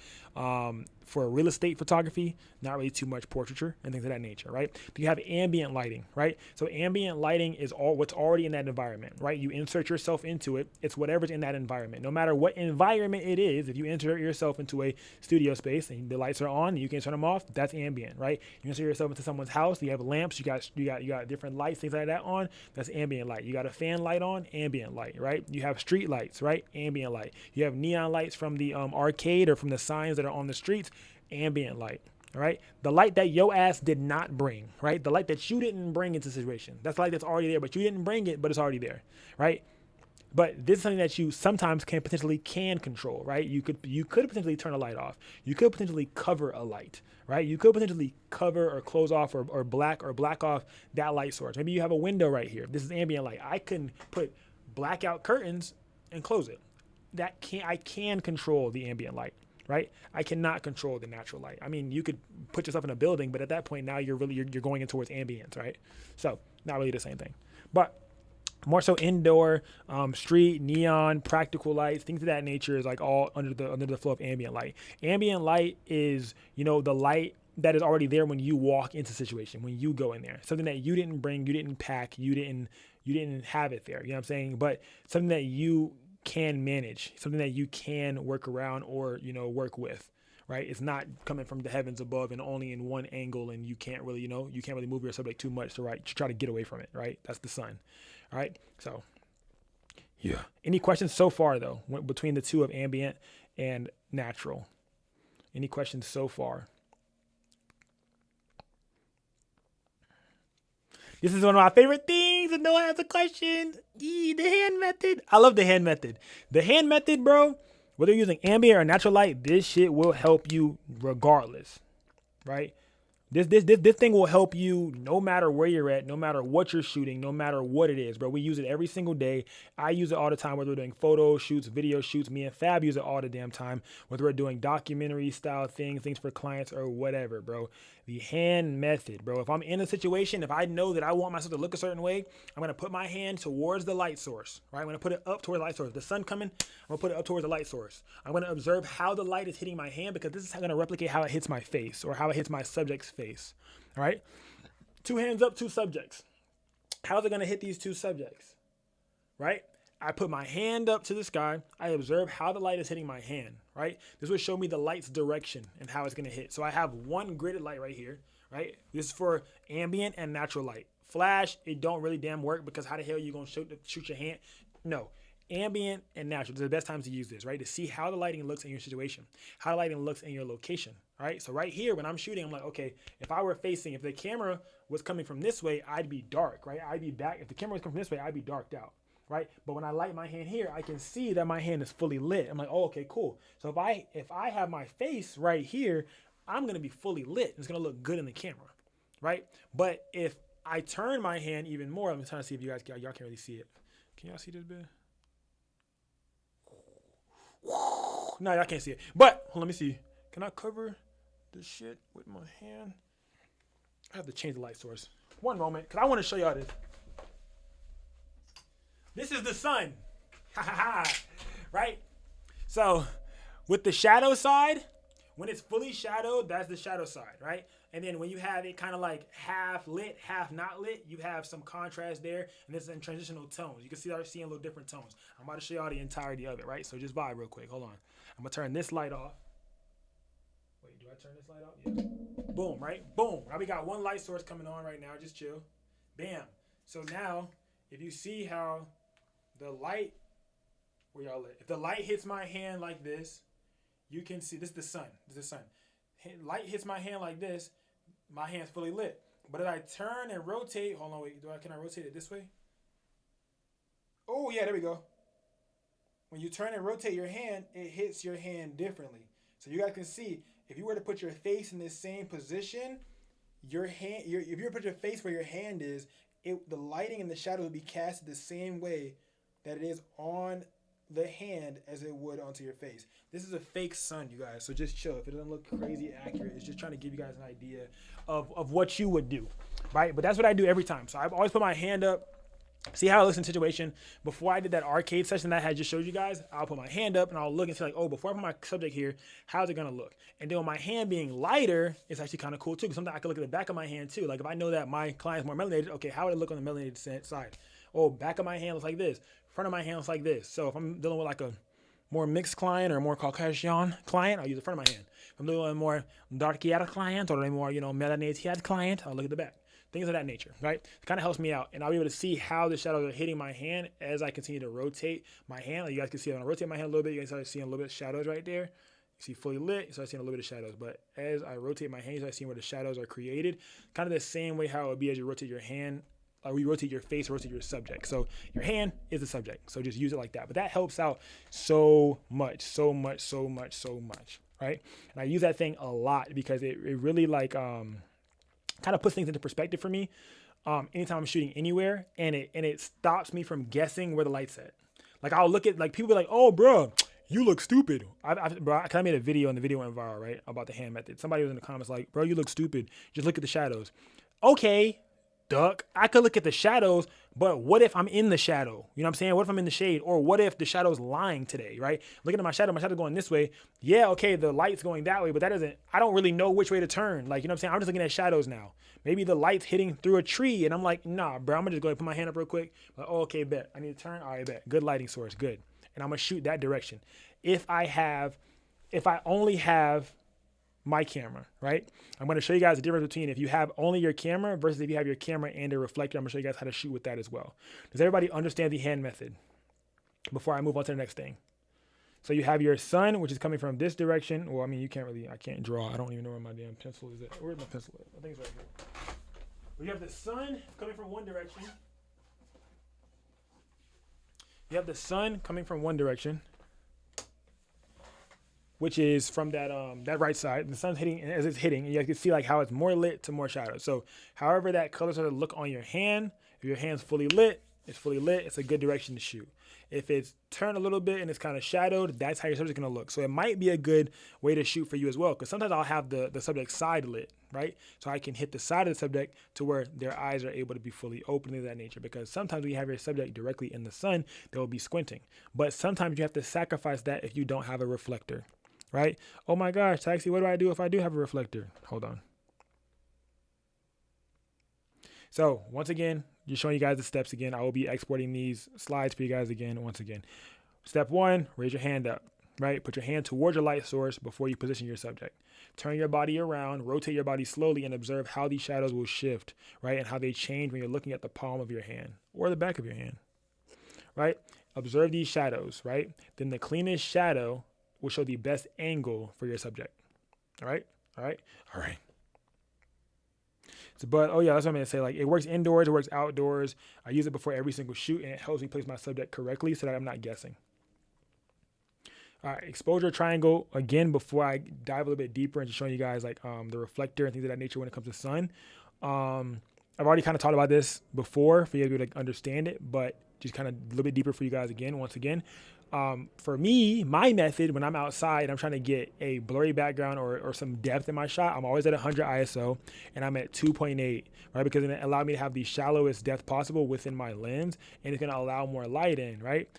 C: real estate photography, not really too much portraiture and things of that nature, right? But you have ambient lighting, right? So ambient lighting is what's already in that environment, right? You insert yourself into it. It's whatever's in that environment. No matter what environment it is, if you insert yourself into a studio space and the lights are on, you can turn them off, that's ambient, right? You insert yourself into someone's house, you have lamps, you got different lights, things like that on, that's ambient light. You got a fan light on, ambient light, right? You have street lights, right? Ambient light. You have neon lights from the arcade or from the signs that are on the streets, ambient light. All right, the light that your ass did not bring, right? The light that you didn't bring into the situation. That's the light that's already there, but you didn't bring it, but it's already there, right? But this is something that you sometimes can control, right? You could potentially turn a light off. You could potentially cover a light, right? You could potentially cover or close off or black off that light source. Maybe you have a window right here. This is ambient light. I can put blackout curtains and close it. I can control the ambient light, right? I cannot control the natural light. I mean, you could put yourself in a building, but at that point now you're going in towards ambience, right? So not really the same thing, but more so indoor, street, neon, practical lights, things of that nature is like all under the flow of ambient light. Ambient light is, the light that is already there when you walk into a situation, when you go in there. Something that you didn't bring, you didn't pack, you didn't have it there. You know what I'm saying? But something that you can manage, something that you can work around or, work with, right? It's not coming from the heavens above and only in one angle, and you can't really, move your subject too much to try to get away from it, right? That's the sun. All right. So, yeah. Any questions so far, though, between the two of ambient and natural? Any questions so far? This is one of my favorite things, and no one has a question. The hand method. I love the hand method. The hand method, bro, whether you're using ambient or natural light, this shit will help you regardless, right? This thing will help you no matter where you're at, no matter what you're shooting, no matter what it is, bro. We use it every single day. I use it all the time, whether we're doing photo shoots, video shoots. Me and Fab use it all the damn time, whether we're doing documentary style things for clients or whatever, bro. The hand method, bro. If I'm in a situation, if I know that I want myself to look a certain way, I'm going to put my hand towards the light source, right? I'm going to put it up towards the light source. The sun coming, I'm going to put it up towards the light source. I'm going to observe how the light is hitting my hand because this is going to replicate how it hits my face or how it hits my subject's face, all right? 2 hands up, 2 subjects. How's it going to hit these 2 subjects, right? I put my hand up to the sky. I observe how the light is hitting my hand, right? This will show me the light's direction and how it's going to hit. So I have one gridded light right here, right? This is for ambient and natural light. Flash, it don't really damn work because how the hell are you going to shoot your hand? No. Ambient and natural. These are the best times to use this, right? To see how the lighting looks in your situation, how the lighting looks in your location, right? So right here, when I'm shooting, I'm like, okay, if the camera was coming from this way, I'd be dark, right? I'd be back. If the camera was coming from this way, I'd be darked out. Right? But when I light my hand here, I can see that my hand is fully lit. I'm like, oh, okay, cool. So if I have my face right here, I'm going to be fully lit. It's going to look good in the camera, right? But if I turn my hand even more, I'm trying to see if y'all can't really see it. Can y'all see this bit? No, y'all can't see it. But let me see. Can I cover this shit with my hand? I have to change the light source. One moment, because I want to show y'all this. This is the sun, right? So with the shadow side, when it's fully shadowed, that's the shadow side, right? And then when you have it kind of like half lit, half not lit, you have some contrast there, and this is in transitional tones. You can see I'm seeing a little different tones. I'm about to show y'all the entirety of it, right? So just vibe real quick. Hold on. I'm going to turn this light off. Wait, do I turn this light off? Yeah. Boom, right? Boom. Now we got one light source coming on right now. Just chill. Bam. So now, if you see how the light, where y'all at? If the light hits my hand like this, you can see this is the sun. This is the sun. Light hits my hand like this. My hand's fully lit. But if I turn and rotate, hold on, wait, can I rotate it this way? Oh yeah, there we go. When you turn and rotate your hand, it hits your hand differently. So you guys can see, if you were to put your face in this same position, if you were to put your face where your hand is, the lighting and the shadow would be casted the same way that it is on the hand as it would onto your face. This is a fake sun, you guys, so just chill. If it doesn't look crazy accurate, it's just trying to give you guys an idea of what you would do, right? But that's what I do every time. So I've always put my hand up. See how it looks in situation. Before I did that arcade session that I had just showed you guys, I'll put my hand up and I'll look and see like, oh, before I put my subject here, how's it gonna look? And then with my hand being lighter, it's actually kind of cool too, because sometimes I can look at the back of my hand too. Like if I know that my client's more melanated, okay, how would it look on the melanated side? Oh, back of my hand looks like this. Front of my hand looks like this. So if I'm dealing with like a more mixed client or a more Caucasian client, I'll use the front of my hand. If I'm dealing with a more dark-haired client or a more, melanated client, I'll look at the back. Things of that nature, right? It kind of helps me out. And I'll be able to see how the shadows are hitting my hand as I continue to rotate my hand. Like you guys can see when I rotate my hand a little bit, you guys start seeing a little bit of shadows right there. You see fully lit, you start seeing a little bit of shadows. But as I rotate my hand, you start seeing where the shadows are created. Kind of the same way how it would be as you rotate your hand, or you rotate your face, rotate your subject. So your hand is the subject. So just use it like that. But that helps out so much, right? And I use that thing a lot because it really like, kind of puts things into perspective for me anytime I'm shooting anywhere, and it stops me from guessing where the light's at. Like I'll look at, like people be like, oh bro, you look stupid. I made a video and the video went viral, right, about the hand method. Somebody was in the comments like, bro, you look stupid, just look at the shadows. Okay, duck, I could look at the shadows, but what if I'm in the shadow? You know what I'm saying? What if I'm in the shade? Or what if the shadow's lying today, right? Looking at my shadow going this way. Yeah, okay, the light's going that way, but I don't really know which way to turn. Like, you know what I'm saying? I'm just looking at shadows now. Maybe the light's hitting through a tree and I'm like, nah, bro, I'm gonna just go ahead and put my hand up real quick. Like, oh, okay, bet. I need to turn. All right, bet. Good lighting source, good. And I'm gonna shoot that direction. If I only have my camera, right? I'm going to show you guys the difference between if you have only your camera versus if you have your camera and a reflector. I'm going to show you guys how to shoot with that as well. Does everybody understand the hand method before I move on to the next thing? So you have your sun, which is coming from this direction. Well, I mean, I can't draw. I don't even know where my damn pencil is at. Where's my pencil at? I think it's right here. But you have the sun coming from one direction. You have the sun coming from one direction, which is from that right side. The sun's hitting, and as it's hitting, you guys can see like how it's more lit to more shadow. So however that color starts to look on your hand, if your hand's fully lit, it's a good direction to shoot. If it's turned a little bit and it's kind of shadowed, that's how your subject's gonna look. So it might be a good way to shoot for you as well, because sometimes I'll have the subject side lit, right? So I can hit the side of the subject to where their eyes are able to be fully open, things of that nature. Because sometimes when you have your subject directly in the sun, they'll be squinting. But sometimes you have to sacrifice that if you don't have a reflector. Right? Oh my gosh, Taxi, what do I do if I do have a reflector? Hold on. So once again, just showing you guys the steps again. I will be exporting these slides for you guys again, once again. Step 1, raise your hand up, right? Put your hand towards your light source before you position your subject. Turn your body around, rotate your body slowly, and observe how these shadows will shift, right? And how they change when you're looking at the palm of your hand or the back of your hand, right? Observe these shadows, right? Then the cleanest shadow will show the best angle for your subject. All right. So, but, oh yeah, that's what I'm going to say. Like, it works indoors, it works outdoors. I use it before every single shoot, and it helps me place my subject correctly so that I'm not guessing. All right, exposure triangle, again, before I dive a little bit deeper into showing you guys like the reflector and things of that nature when it comes to sun. I've already kind of talked about this before for you to be able to understand it, but just kind of a little bit deeper for you guys again, once again. For me, my method when I'm outside, I'm trying to get a blurry background or some depth in my shot. I'm always at 100 ISO and I'm at 2.8, right? Because it allowed me to have the shallowest depth possible within my lens, and it's going to allow more light in, right?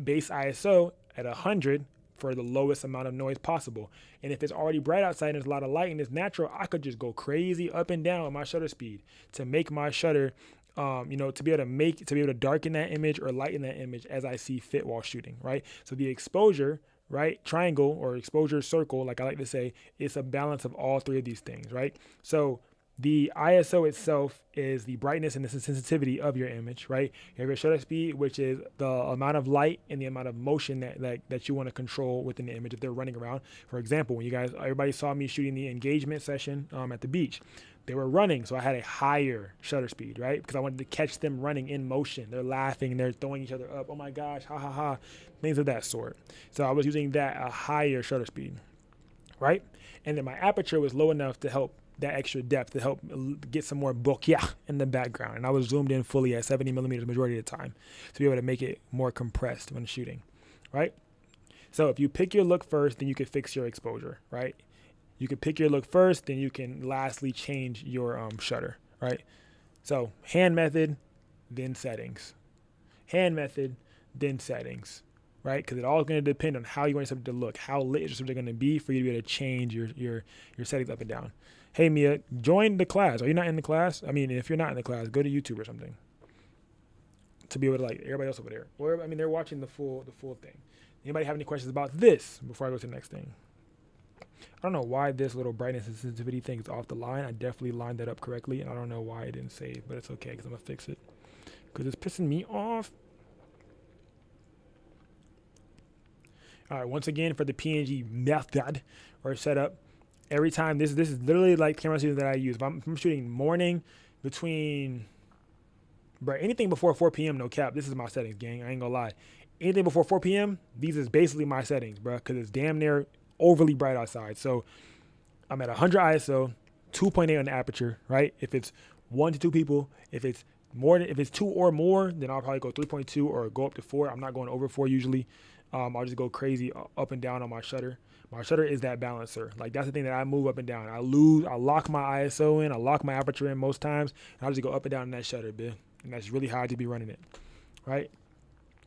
C: Base ISO at 100 for the lowest amount of noise possible. And if it's already bright outside and there's a lot of light and it's natural, I could just go crazy up and down with my shutter speed to make my shutter to be able to darken that image or lighten that image as I see fit while shooting, right? So the exposure, right, triangle or exposure circle, like I like to say, it's a balance of all three of these things, right? So The ISO itself is the brightness and the sensitivity of your image, right? You have your shutter speed, which is the amount of light and the amount of motion that you want to control within the image if they're running around. For example, when everybody saw me shooting the engagement session at the beach, they were running, so I had a higher shutter speed, right? Because I wanted to catch them running in motion. They're laughing, they're throwing each other up. Oh my gosh, ha ha ha, things of that sort. So I was using a higher shutter speed, right? And then my aperture was low enough to help that extra depth, to help get some more bokeh in the background. And I was zoomed in fully at 70 millimeters majority of the time to be able to make it more compressed when shooting, right? So if you pick your look first, then you can fix your exposure, right? You can pick your look first, then you can lastly change your shutter, right? So hand method, then settings. Hand method, then settings, right? Because it all is going to depend on how you want your subject to look, how lit your subject going to be for you to be able to change your settings up and down. Hey, Mia, join the class. Are you not in the class? I mean, if you're not in the class, go to YouTube or something to be able to like everybody else over there. Or, I mean, they're watching the full thing. Anybody have any questions about this before I go to the next thing? I don't know why this little brightness and sensitivity thing is off the line. I definitely lined that up correctly, and I don't know why it didn't save, but it's okay because I'm going to fix it because it's pissing me off. All right, once again, for the PNG method or setup, every time, this is literally like camera settings that I use. If I'm shooting morning between, anything before 4 p.m., no cap, this is my settings, gang. I ain't gonna lie. Anything before 4 p.m., these is basically my settings, bro, because it's damn near overly bright outside. So I'm at 100 ISO, 2.8 on the aperture, right? If it's 1 to 2 people, if it's 2 or more, then I'll probably go 3.2 or go up to 4. I'm not going over 4 usually. I'll just go crazy up and down on my shutter. My shutter is that balancer. Like, that's the thing that I move up and down. I lock my ISO in, I lock my aperture in most times, and I'll just go up and down in that shutter, bitch. And that's really hard to be running it, right?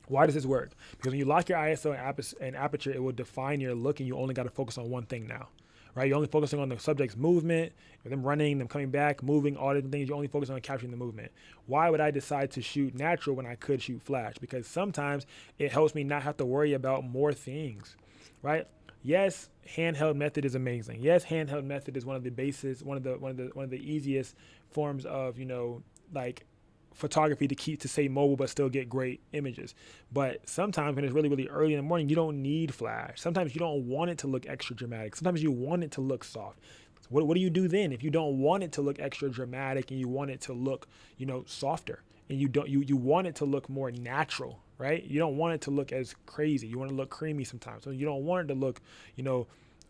C: Why does this work? Because when you lock your ISO and aperture, it will define your look, and you only got to focus on one thing now, right? You're only focusing on the subject's movement, them running, them coming back, moving, all different things. You're only focusing on capturing the movement. Why would I decide to shoot natural when I could shoot flash? Because sometimes it helps me not have to worry about more things, right? Yes, handheld method is amazing. Yes, handheld method is one of the bases, one of the easiest forms of, like photography to stay mobile but still get great images. But sometimes when it's really, really early in the morning, you don't need flash. Sometimes you don't want it to look extra dramatic. Sometimes you want it to look soft. What do you do then if you don't want it to look extra dramatic and you want it to look, softer, and you want it to look more natural, right? You don't want it to look as crazy. You want it to look creamy sometimes. So you don't want it to look,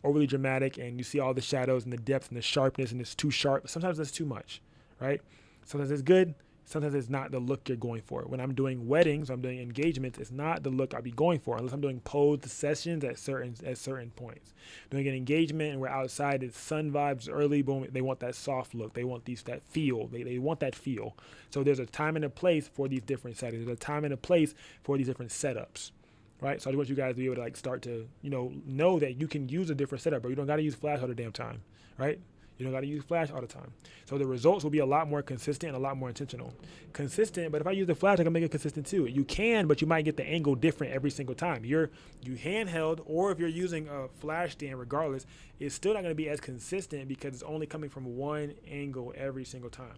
C: overly dramatic, and you see all the shadows and the depth and the sharpness, and it's too sharp. Sometimes that's too much, right? Sometimes it's good. Sometimes it's not the look you're going for. When I'm doing weddings, I'm doing engagements, it's not the look I'll be going for unless I'm doing posed sessions at certain points. Doing an engagement and we're outside, it's sun vibes early, boom, they want that soft look. They want that feel. They want that feel. So there's a time and a place for these different settings. There's a time and a place for these different setups, right? So I just want you guys to be able to start to, know that you can use a different setup, but you don't got to use flash all the damn time, right? You don't got to use flash all the time. So the results will be a lot more consistent and a lot more intentional. Consistent, but if I use the flash, I can make it consistent too. You can, but you might get the angle different every single time. You handheld, or if you're using a flash stand, regardless, it's still not going to be as consistent because it's only coming from one angle every single time,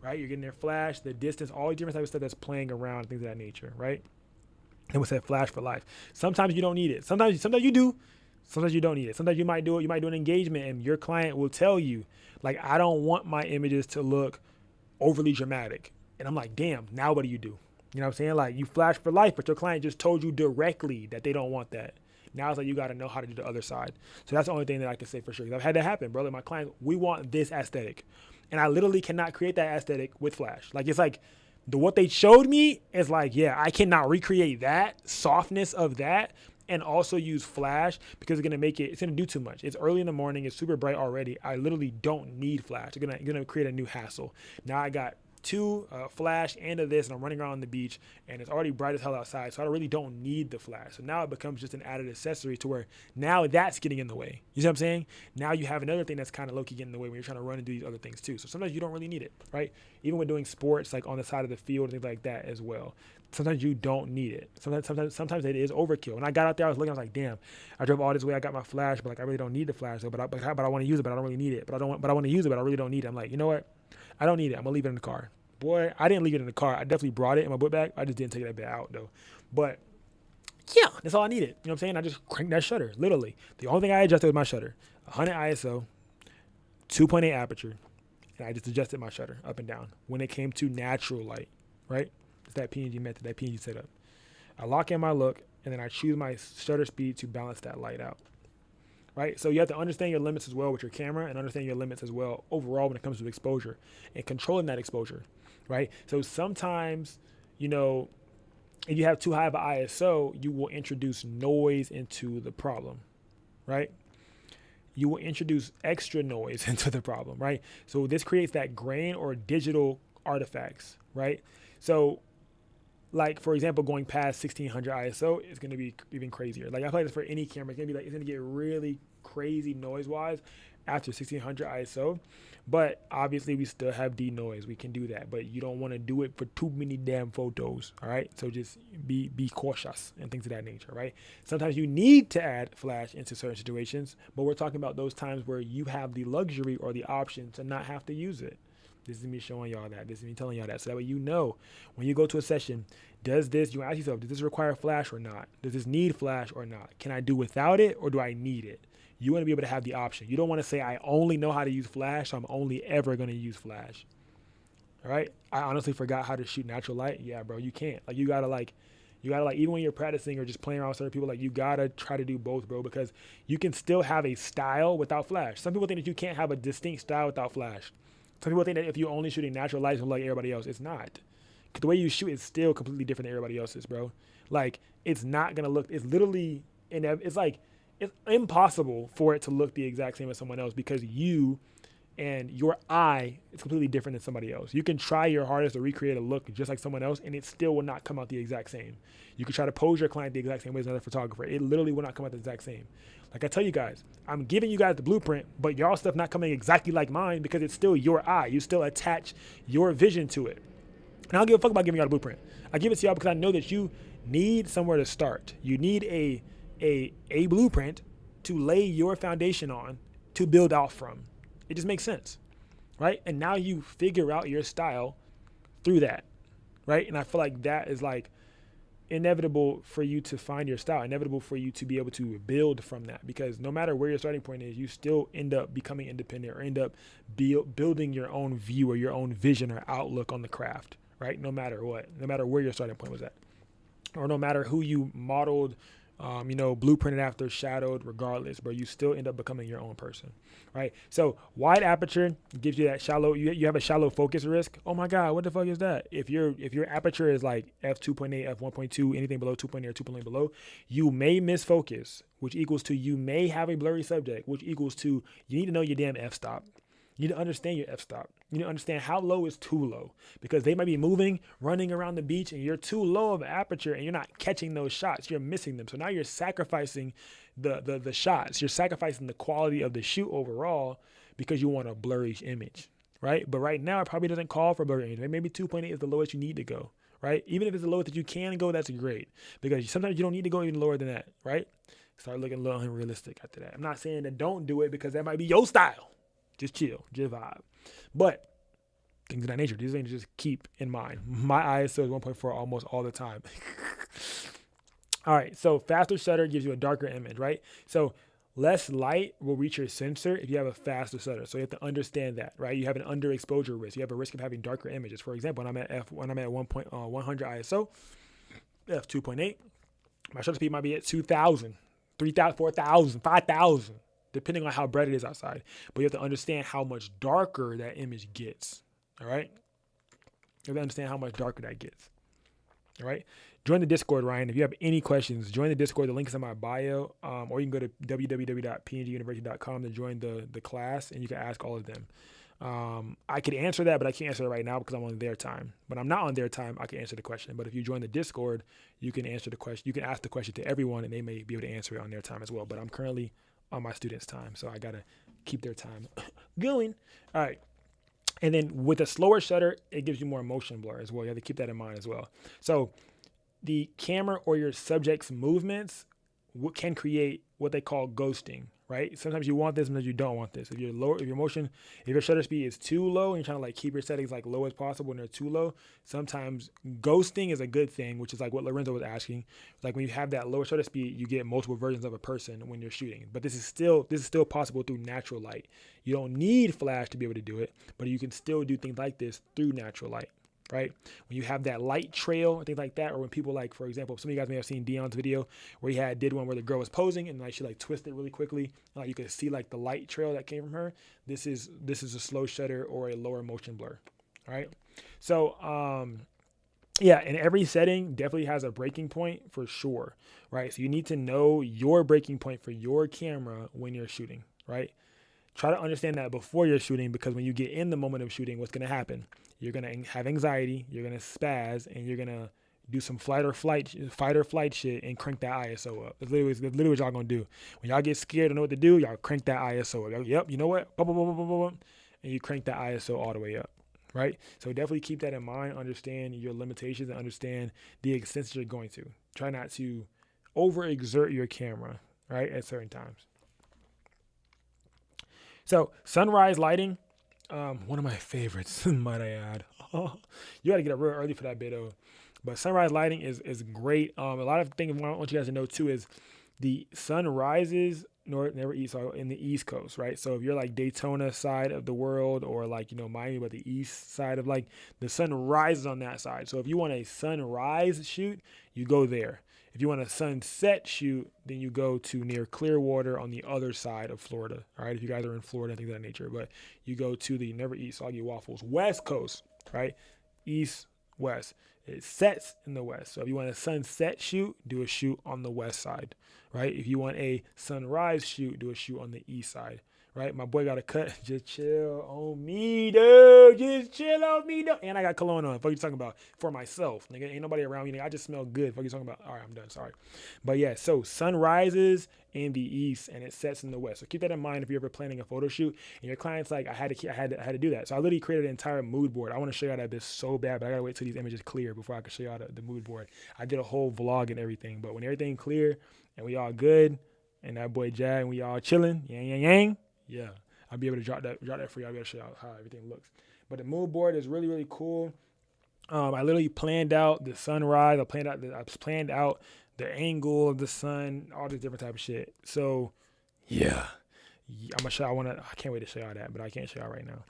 C: right? You're getting their flash, the distance, all the different types of stuff that's playing around, things of that nature, right? And we said flash for life. Sometimes you don't need it. Sometimes you do. Sometimes you don't need it. Sometimes you might do it. You might do an engagement and your client will tell you, like, I don't want my images to look overly dramatic. And I'm like, damn, now what do? You know what I'm saying? Like, you flash for life, but your client just told you directly that they don't want that. Now it's like you got to know how to do the other side. So that's the only thing that I can say for sure. Because I've had that happen, bro. Like, my client, we want this aesthetic. And I literally cannot create that aesthetic with flash. Like, it's like what they showed me is like, yeah, I cannot recreate that softness of that and also use flash because it's going to do too much. It's early in the morning. It's super bright already. I literally don't need flash. It's going to create a new hassle. Now I got two, flash, and a this, and I'm running around on the beach, and it's already bright as hell outside, so I really don't need the flash. So now it becomes just an added accessory to where now that's getting in the way. You see what I'm saying? Now you have another thing that's kind of low-key getting in the way when you're trying to run and do these other things too. So sometimes you don't really need it, right? Even when doing sports, like on the side of the field and things like that as well. Sometimes you don't need it. Sometimes it is overkill. When I got out there, I was looking, I was like, damn, I drove all this way, I got my flash, but like I really don't need the flash though. But I want to use it, but I don't really need it. But I want to use it, but I really don't need it. I'm like, you know what? I don't need it. I'm gonna leave it in the car. Boy, I didn't leave it in the car. I definitely brought it in my book bag. I just didn't take that bit out though. But yeah, that's all I needed. You know what I'm saying? I just cranked that shutter, literally. The only thing I adjusted was my shutter. 100 ISO, 2.8 aperture, and I just adjusted my shutter up and down when it came to natural light, right? It's that PNG method, that PNG setup. I lock in my look, and then I choose my shutter speed to balance that light out, right? So you have to understand your limits as well with your camera and understand your limits as well overall when it comes to exposure and controlling that exposure, right? So sometimes, you know, if you have too high of an ISO, you will introduce noise into the problem, right? You will introduce extra noise into the problem, right? So this creates that grain or digital artifacts, right? So like, for example, going past 1600 ISO is going to be even crazier. Like I play this for any camera. It's going to get really crazy noise wise after 1600 ISO. But obviously we still have denoise. We can do that, but you don't want to do it for too many damn photos. All right. So just be cautious and things of that nature, right? Sometimes you need to add flash into certain situations, but we're talking about those times where you have the luxury or the option to not have to use it. This is me showing y'all that. This is me telling y'all that. So that way you know when you go to a session, you ask yourself, does this require flash or not? Does this need flash or not? Can I do without it or do I need it? You want to be able to have the option. You don't want to say, I only know how to use flash, so I'm only ever going to use flash. All right? I honestly forgot how to shoot natural light. Yeah, bro, you can't. Like, you gotta even when you're practicing or just playing around with other people, like, you gotta try to do both, bro, because you can still have a style without flash. Some people think that you can't have a distinct style without flash. Some people think that if you're only shooting natural lights like everybody else, it's not. The way you shoot is still completely different than everybody else's, bro. Like, it's not gonna look. It's literally, it's impossible for it to look the exact same as someone else because you and your eye is completely different than somebody else. You can try your hardest to recreate a look just like someone else, and it still will not come out the exact same. You can try to pose your client the exact same way as another photographer. It literally will not come out the exact same. Like I tell you guys, I'm giving you guys the blueprint, but y'all stuff not coming exactly like mine because it's still your eye. You still attach your vision to it. And I don't give a fuck about giving y'all the blueprint. I give it to y'all because I know that you need somewhere to start. You need a blueprint to lay your foundation on to build out from. It just makes sense, right? And now you figure out your style through that, right? And I feel like that is like inevitable for you to find your style, inevitable for you to be able to build from that, because no matter where your starting point is, you still end up becoming independent or end up building your own view or your own vision or outlook on the craft, right? No matter what, no matter where your starting point was at, or no matter who you modeled, blueprinted after, shadowed, regardless, but you still end up becoming your own person, right? So wide aperture gives you that shallow, you have a shallow focus risk. Oh my God, what the fuck is that? If your aperture is like f2.8, f1.2, anything below 2.8 or 2.8 below, you may miss focus, which equals to you may have a blurry subject, which equals to you need to know your damn f-stop. You need to understand your f-stop. You need to understand how low is too low, because they might be moving, running around the beach, and you're too low of aperture and you're not catching those shots. You're missing them. So now you're sacrificing the shots. You're sacrificing the quality of the shoot overall because you want a blurry image, right? But right now it probably doesn't call for blurry image. Maybe 2.8 is the lowest you need to go, right? Even if it's the lowest that you can go, that's great, because sometimes you don't need to go even lower than that, right? Start looking a little unrealistic after that. I'm not saying that don't do it, because that might be your style. Just chill, just vibe. But things of that nature, these things just keep in mind. My ISO is 1.4 almost all the time. All right, so faster shutter gives you a darker image, right? So less light will reach your sensor if you have a faster shutter. So you have to understand that, right? You have an underexposure risk. You have a risk of having darker images. For example, when I'm at 100 ISO, f2.8, my shutter speed might be at 2,000, 3,000, 4,000, 5,000. Depending on how bright it is outside. But you have to understand how much darker that image gets, all right? You have to understand how much darker that gets, all right? Join the Discord, Ryan. If you have any questions, join the Discord. The link is in my bio, or you can go to www.pnguniversity.com to join the class, and you can ask all of them. I could answer that, but I can't answer it right now because I'm on their time. But I'm not on their time. I can answer the question. But if you join the Discord, you can answer the question. You can ask the question to everyone, and they may be able to answer it on their time as well. But I'm currently on my students' time, so I gotta keep their time going. All right. And then with a slower shutter, it gives you more motion blur as well. You have to keep that in mind as well. So the camera or your subject's movements can create what they call ghosting, right? Sometimes you want this, sometimes you don't want this. If your shutter speed is too low and you're trying to like keep your settings like low as possible and they're too low, sometimes ghosting is a good thing, which is like what Lorenzo was asking. Like when you have that lower shutter speed, you get multiple versions of a person when you're shooting. But this is still possible through natural light. You don't need flash to be able to do it, but you can still do things like this through natural light. Right? When you have that light trail and things like that, or when people like, for example, some of you guys may have seen Dion's video where he did one where the girl was posing and like she like twisted really quickly, and like you could see like the light trail that came from her. This is a slow shutter or a lower motion blur. All right. So yeah, and every setting definitely has a breaking point for sure. Right. So you need to know your breaking point for your camera when you're shooting. Right. Try to understand that before you're shooting, because when you get in the moment of shooting, what's going to happen? You're going to have anxiety, you're going to spaz, and you're going to do some fight or flight shit and crank that ISO up. That's literally what y'all going to do. When y'all get scared and know what to do, y'all crank that ISO up. Yep, you know what? And you crank that ISO all the way up, right? So definitely keep that in mind. Understand your limitations and understand the extent that you're going to. Try not to overexert your camera, right, at certain times. So sunrise lighting, one of my favorites, might I add. You got to get up real early for that bit, though. But sunrise lighting is great. A lot of things I want you guys to know too is the sun rises in the East Coast, right? So if you're like Daytona side of the world, or like Miami, but the east side of like the sun rises on that side. So if you want a sunrise shoot, you go there. If you want a sunset shoot, then you go to near Clearwater on the other side of Florida. All right, if you guys are in Florida, things of that nature. But you go to the Never Eat Soggy Waffles West Coast, right? East, west. It sets in the west. So if you want a sunset shoot, do a shoot on the west side, right? If you want a sunrise shoot, do a shoot on the east side. Right, my boy got a cut. Just chill on me, dude. Just chill on me, dude. And I got cologne on. What you talking about? For myself, nigga. Ain't nobody around me, nigga. I just smell good. What you talking about? All right, I'm done. Sorry, but yeah. So sun rises in the east and it sets in the west. So keep that in mind if you're ever planning a photo shoot and your client's like, I had to do that. So I literally created an entire mood board. I want to show y'all that this so bad, but I gotta wait till these images clear before I can show y'all the mood board. I did a whole vlog and everything, but when everything clear and we all good and that boy Jag and we all chilling, yang. Yeah, I'll be able to drop that for you. I'll be able to show you how everything looks. But the mood board is really, really cool. I literally planned out the sunrise. I planned out the angle of the sun, all this different type of shit. So, yeah, I'm gonna show. I can't wait to show y'all that, but I can't show y'all right now.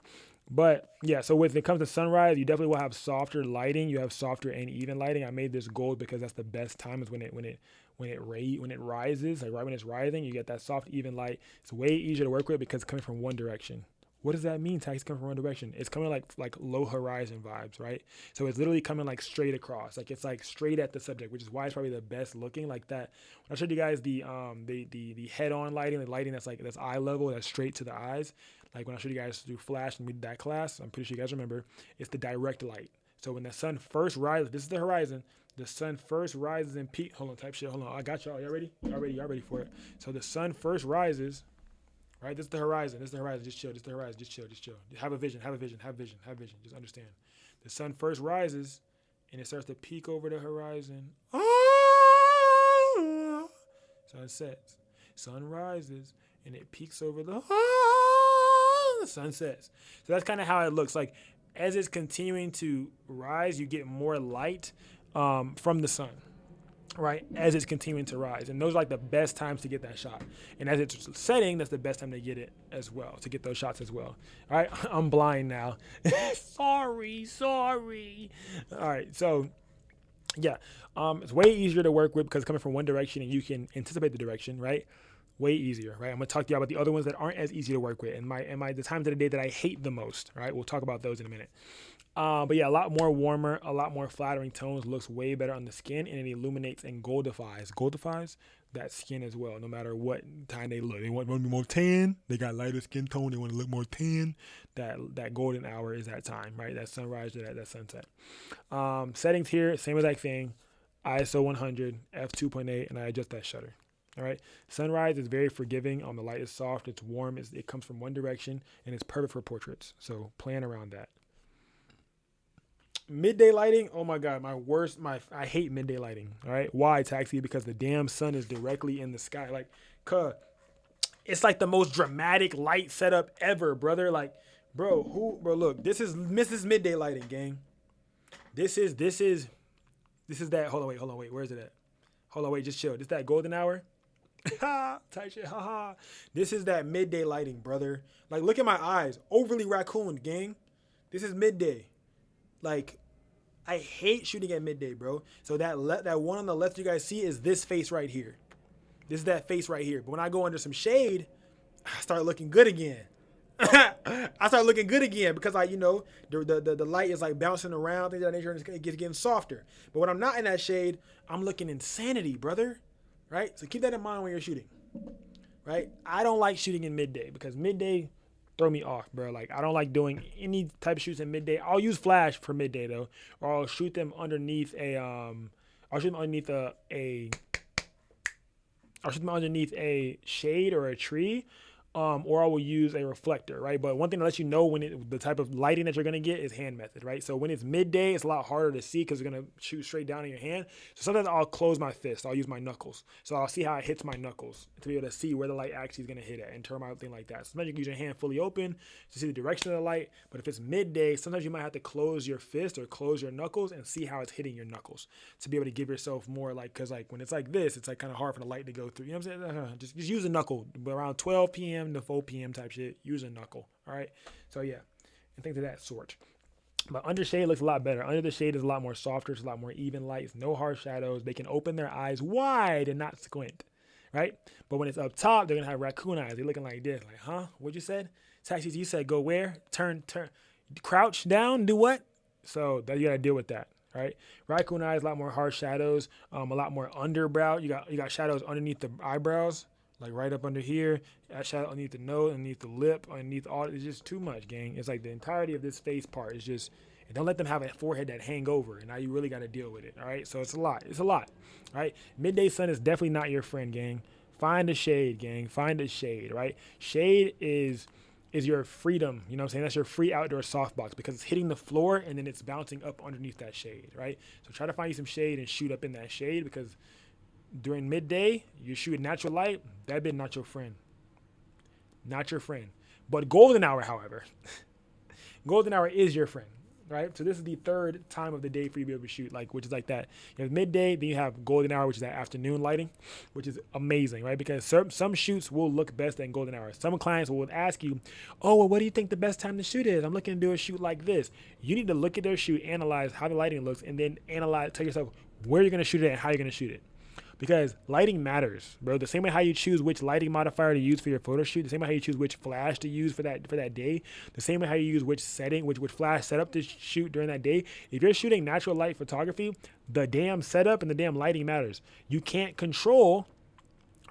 C: But yeah, so when it comes to sunrise, you definitely will have softer lighting. You have softer and even lighting. I made this gold because that's the best time is when it rises, like right when it's rising, you get that soft, even light. It's way easier to work with because it's coming from one direction. What does that mean? It's coming from one direction. It's coming like low horizon vibes, right? So it's literally coming like straight across, like it's like straight at the subject, which is why it's probably the best looking like that. When I showed you guys the head-on lighting, the lighting that's eye level, that's straight to the eyes. Like when I showed you guys do flash and we did that class, I'm pretty sure you guys remember, it's the direct light. So when the sun first rises, this is the horizon. The sun first rises and peak. Hold on, type shit. Hold on, I got y'all. Y'all ready? Y'all ready for it? So the sun first rises, right? This is the horizon. Just chill. This is the horizon. Just chill. Have a vision. Just understand. The sun first rises, and it starts to peak over the horizon. Sun sets. Sun rises, and it peaks over the sun sets. So that's kind of how it looks. Like as it's continuing to rise, you get more light from the sun, right, as it's continuing to rise. And those are like the best times to get that shot. And as it's setting, that's the best time to get it as well, to get those shots as well. All right, I'm blind now. Sorry. All right, so yeah, it's way easier to work with because it's coming from one direction and you can anticipate the direction, right? way easier, right? I'm gonna talk to you about the other ones that aren't as easy to work with, and the times of the day that I hate the most, right? We'll talk about those in a minute. But yeah, a lot more warmer, a lot more flattering tones, looks way better on the skin, and it illuminates and goldifies that skin as well, no matter what time they look. They want to be more tan, they got lighter skin tone, they want to look more tan. That golden hour is that time, right? That sunrise to that sunset. Settings here, same exact thing. ISO 100, f2.8, and I adjust that shutter. All right. Sunrise is very forgiving. The light is soft, it's warm, it comes from one direction, and it's perfect for portraits. So plan around that. Midday lighting, oh my God, I hate midday lighting. All right. Why, Taxi? Because the damn sun is directly in the sky. Like, it's like the most dramatic light setup ever, brother. Like, bro, look, this is midday lighting, gang. This is that. Hold on, wait, where's it at? Hold on, wait, just chill. This that golden hour? Tight shit, haha. This is that midday lighting, brother. Like, look at my eyes. Overly raccoon, gang. This is midday. Like, I hate shooting at midday, bro. So that one on the left you guys see is this face right here. This is that face right here. But when I go under some shade, I start looking good again. I start looking good again because the light is like bouncing around, things of that nature, and it's getting softer. But when I'm not in that shade, I'm looking insanity, brother. Right? So keep that in mind when you're shooting. Right? I don't like shooting in midday because midday throw me off, bro. Like, I don't like doing any type of shoots in midday. I'll use flash for midday though, or I'll shoot them underneath a shade or a tree. Or I will use a reflector, right? But one thing that lets you know when the type of lighting that you're gonna get is hand method, right? So when it's midday, it's a lot harder to see because it's gonna shoot straight down in your hand. So sometimes I'll close my fist. I'll use my knuckles. So I'll see how it hits my knuckles to be able to see where the light actually is gonna hit at and turn my thing like that. Sometimes you can use your hand fully open to see the direction of the light. But if it's midday, sometimes you might have to close your fist or close your knuckles and see how it's hitting your knuckles to be able to give yourself more because when it's like this, it's like kind of hard for the light to go through. You know what I'm saying? Just use a knuckle. But around 12 p.m. to 4 p.m. type shit, use a knuckle. All right. So yeah, and things of that sort. But under shade looks a lot better. Under the shade is a lot more softer. It's a lot more even lights, no harsh shadows. They can open their eyes wide and not squint. Right. But when it's up top, they're gonna have raccoon eyes. They're looking like this. Like, huh? What you said? Taxis, you said go where? Turn, crouch down, do what? So that you gotta deal with that. Right. Raccoon eyes, a lot more harsh shadows, a lot more underbrow. You got shadows underneath the eyebrows. Like right up under here, that shadow underneath the nose, underneath the lip, underneath all. It's just too much, gang. It's like the entirety of this face part is just. And don't let them have a forehead that hang over, and now you really got to deal with it. All right, so it's a lot. All right, midday sun is definitely not your friend, gang. Find a shade, gang. Find a shade. Right, shade is your freedom. You know what I'm saying? That's your free outdoor softbox because it's hitting the floor and then it's bouncing up underneath that shade. Right, so try to find you some shade and shoot up in that shade because. During midday, you shoot natural light, that bit not your friend. Not your friend. But golden hour, however, golden hour is your friend, right? So this is the third time of the day for you to be able to shoot, which is like that. You have midday, then you have golden hour, which is that afternoon lighting, which is amazing, right? Because some shoots will look best in golden hour. Some clients will ask you, oh, well, what do you think the best time to shoot is? I'm looking to do a shoot like this. You need to look at their shoot, analyze how the lighting looks, and then tell yourself where you're going to shoot it and how you're going to shoot it. Because lighting matters, bro. The same way how you choose which lighting modifier to use for your photo shoot, the same way how you choose which flash to use for that day, the same way how you use which flash setup to shoot during that day. If you're shooting natural light photography, the damn setup and the damn lighting matters. You can't control,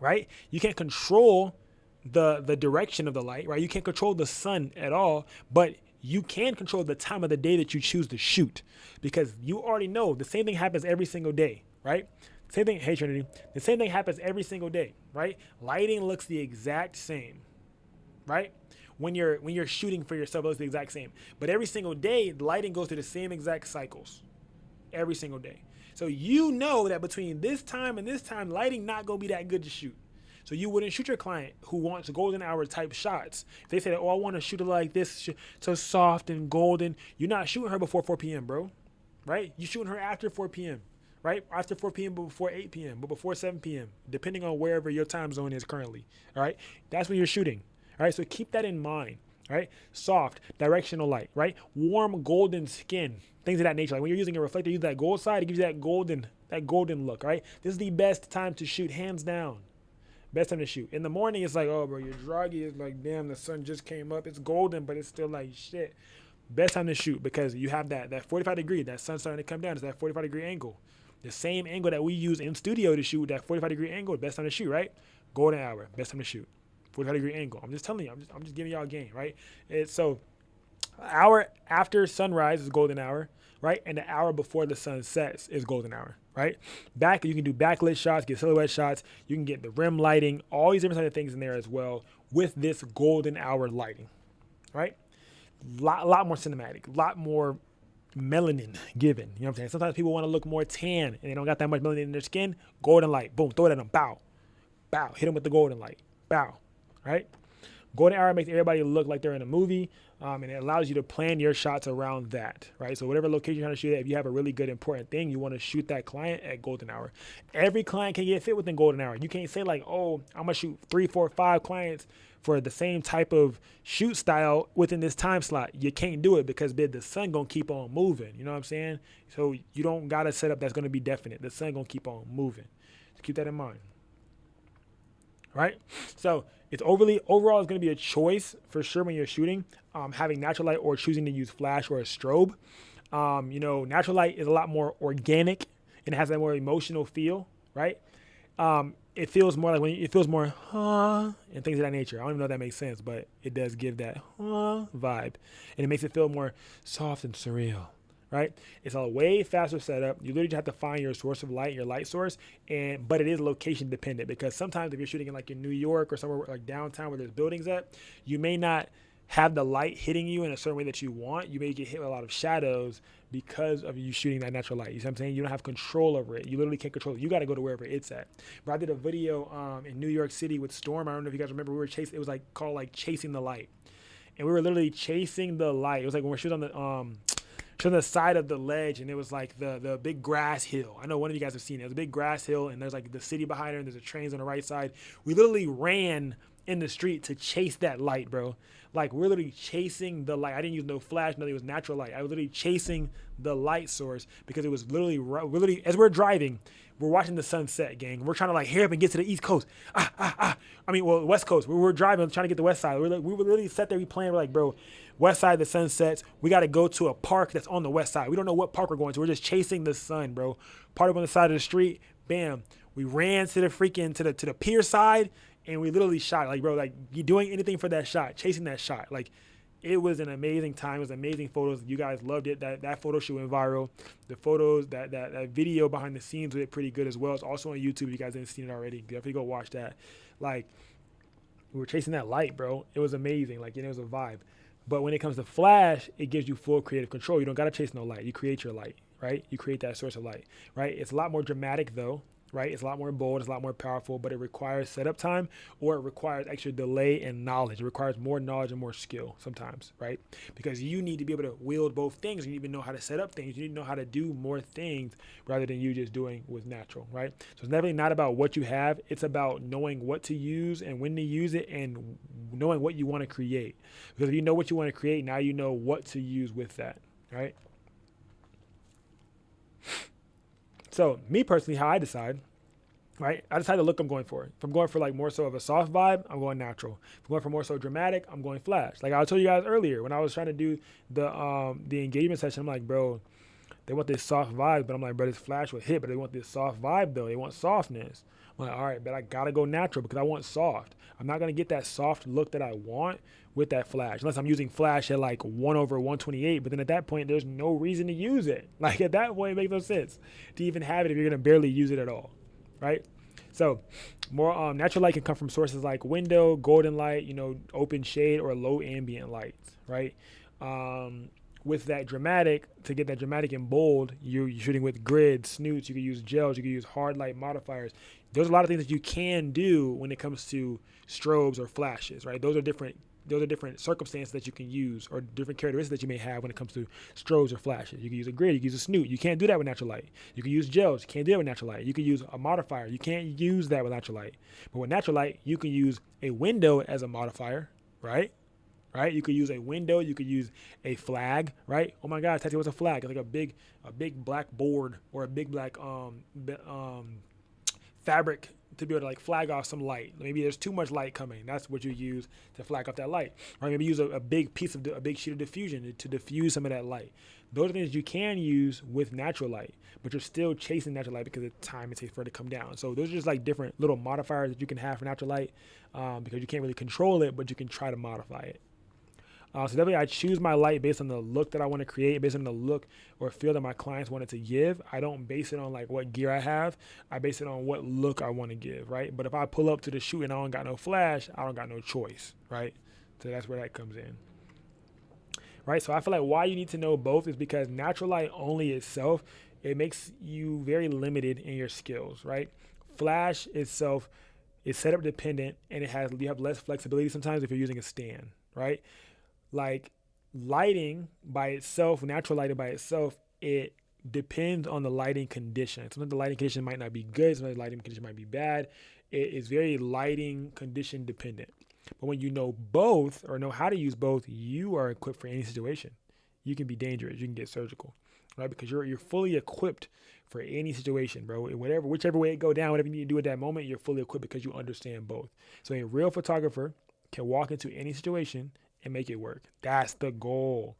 C: right? You can't control the direction of the light, right? You can't control the sun at all, but you can control the time of the day that you choose to shoot because you already know the same thing happens every single day, right? Same thing, hey Trinity, the same thing happens every single day, right? Lighting looks the exact same, right? When you're shooting for yourself, it looks the exact same. But every single day, the lighting goes through the same exact cycles every single day. So you know that between this time and this time, lighting not going to be that good to shoot. So you wouldn't shoot your client who wants golden hour type shots. If they say, oh, I want to shoot it like this, so soft and golden, you're not shooting her before 4 p.m., bro, right? You're shooting her after 4 p.m., right? After 4 p.m., but before 8 p.m., but before 7 p.m., depending on wherever your time zone is currently, all right? That's when you're shooting, all right? So keep that in mind, right? Soft, directional light, right? Warm, golden skin, things of that nature. Like when you're using a reflector, use that gold side, it gives you that golden look, right? This is the best time to shoot, hands down. Best time to shoot. In the morning, it's like, oh, bro, you're groggy. It's like, damn, the sun just came up. It's golden, but it's still like shit. Best time to shoot because you have that 45 degree, that sun starting to come down. It's that 45 degree angle. The same angle that we use in studio to shoot, that 45 degree angle, best time to shoot, right? Golden hour, best time to shoot. 45 degree angle. I'm just telling you, I'm just giving y'all a game, right? So hour after sunrise is golden hour, right? And the hour before the sun sets is golden hour, right? You can do backlit shots, get silhouette shots. You can get the rim lighting, all these different types of things in there as well with this golden hour lighting, right? Lot more cinematic, lot more melanin given. You know what I'm saying? Sometimes people want to look more tan and they don't got that much melanin in their skin. Golden light, boom, throw it at them, bow, bow, hit them with the golden light, bow, right? Golden hour makes everybody look like they're in a movie, and it allows you to plan your shots around that, right? So whatever location you're trying to shoot at, if you have a really good important thing, you want to shoot that client at golden hour. Every client can get fit within golden hour. You can't say like, oh, I'm gonna shoot 3, 4, 5 clients for the same type of shoot style within this time slot. You can't do it because the sun gonna keep on moving. You know what I'm saying? So you don't got a setup that's gonna be definite. The sun gonna keep on moving. So keep that in mind. Right? So it's overall it's going to be a choice for sure when you're shooting, having natural light or choosing to use flash or a strobe. Natural light is a lot more organic and it has a more emotional feel, right? It feels more like and things of that nature. I don't even know if that makes sense, but it does give that vibe, and it makes it feel more soft and surreal. Right? It's a way faster setup. You literally just have to find your source of light, your light source, but it is location dependent because sometimes if you're shooting in New York or somewhere like downtown where there's buildings at, you may not have the light hitting you in a certain way that you want. You may get hit with a lot of shadows because of you shooting that natural light. You see what I'm saying? You don't have control over it. You literally can't control it. You got to go to wherever it's at. But I did a video in New York City with Storm. I don't know if you guys remember. We were chasing. It was called chasing the light, and we were literally chasing the light. It was like when we're shooting on the side of the ledge, and it was like the big grass hill. I know one of you guys have seen it. It was a big grass hill, and there's the city behind it, and there's the trains on the right side. We literally ran in the street to chase that light, bro. We're literally chasing the light. I didn't use no flash, nothing. It was natural light. I was literally chasing the light source because it was literally as we're driving, we're watching the sunset, gang. We're trying to hurry up and get to the East Coast. West Coast. We were driving, trying to get the West Side. We were literally sat there, we planned. We're like, bro, West Side, the sun sets. We got to go to a park that's on the West Side. We don't know what park we're going to. We're just chasing the sun, bro. Park up on the side of the street. Bam. We ran to the to the pier side, and we literally shot. You doing anything for that shot, chasing that shot. It was an amazing time. It was amazing photos. You guys loved it. That photo shoot went viral. The photos, that video behind the scenes was pretty good as well. It's also on YouTube. If you guys haven't seen it already, definitely go watch that. We were chasing that light, bro. It was amazing. It was a vibe. But when it comes to flash, it gives you full creative control. You don't got to chase no light. You create your light, right? You create that source of light, right? It's a lot more dramatic though, right? It's a lot more bold. It's a lot more powerful, but it requires setup time or it requires extra delay and knowledge. It requires more knowledge and more skill sometimes, right? Because you need to be able to wield both things. You need to know how to set up things. You need to know how to do more things rather than you just doing what's natural, right? So it's definitely not about what you have. It's about knowing what to use and when to use it and knowing what you want to create. Because if you know what you want to create, now you know what to use with that, right? So me personally, how I decide, right? I decide the look I'm going for. If I'm going for more so of a soft vibe, I'm going natural. If I'm going for more so dramatic, I'm going flash. I told you guys earlier when I was trying to do the engagement session, I'm like, bro, they want this soft vibe, but I'm like, bro, this flash would hit, but they want this soft vibe though. They want softness. I'm like, all right, but I gotta go natural because I want soft. I'm not gonna get that soft look that I want with that flash, unless I'm using flash at 1/128. But then at that point, there's no reason to use it. At that point, it makes no sense to even have it if you're gonna barely use it at all, right? So more natural light can come from sources like window, golden light, open shade, or low ambient lights, right? With that dramatic, to get that dramatic and bold, you're shooting with grids, snoots. You could use gels. You could use hard light modifiers. There's a lot of things that you can do when it comes to strobes or flashes, right? Those are different circumstances that you can use or different characteristics that you may have when it comes to strobes or flashes. You can use a grid. You can use a snoot. You can't do that with natural light. You can use gels. You can't do that with natural light. You can use a modifier. You can't use that with natural light. But with natural light, you can use a window as a modifier, right? Right? You could use a window. You could use a flag, right? Oh my God, Tati, what's a flag? It's like a big black board or a big black fabric to be able to like flag off some light. Maybe there's too much light coming. That's what you use to flag off that light. Or maybe use a big piece of a big sheet of diffusion to diffuse some of that light. Those are things you can use with natural light, but you're still chasing natural light because of the time it takes for it to come down. So those are just like different little modifiers that you can have for natural light, because you can't really control it, but you can try to modify it. So definitely I choose my light based on the look that I want to create, based on the look or feel that my clients wanted to give. I don't base it on like what gear I have. I base it on what look I want to give, right? But if I pull up to the shoot and I don't got no flash, I don't got no choice, right? So that's where that comes in. Right, so I feel like why you need to know both is because natural light only itself, it makes you very limited in your skills, right? Flash itself is setup dependent, and you have less flexibility sometimes if you're using a stand, right? Like lighting by itself, natural lighting by itself, it depends on the lighting condition. Sometimes the lighting condition might not be good, sometimes the lighting condition might be bad. It is very lighting condition dependent. But when you know both or know how to use both, you are equipped for any situation. You can be dangerous. You can get surgical, right? Because you're fully equipped for any situation, bro. Whichever way it go down, whatever you need to do at that moment, you're fully equipped because you understand both. So a real photographer can walk into any situation and make it work. That's the goal,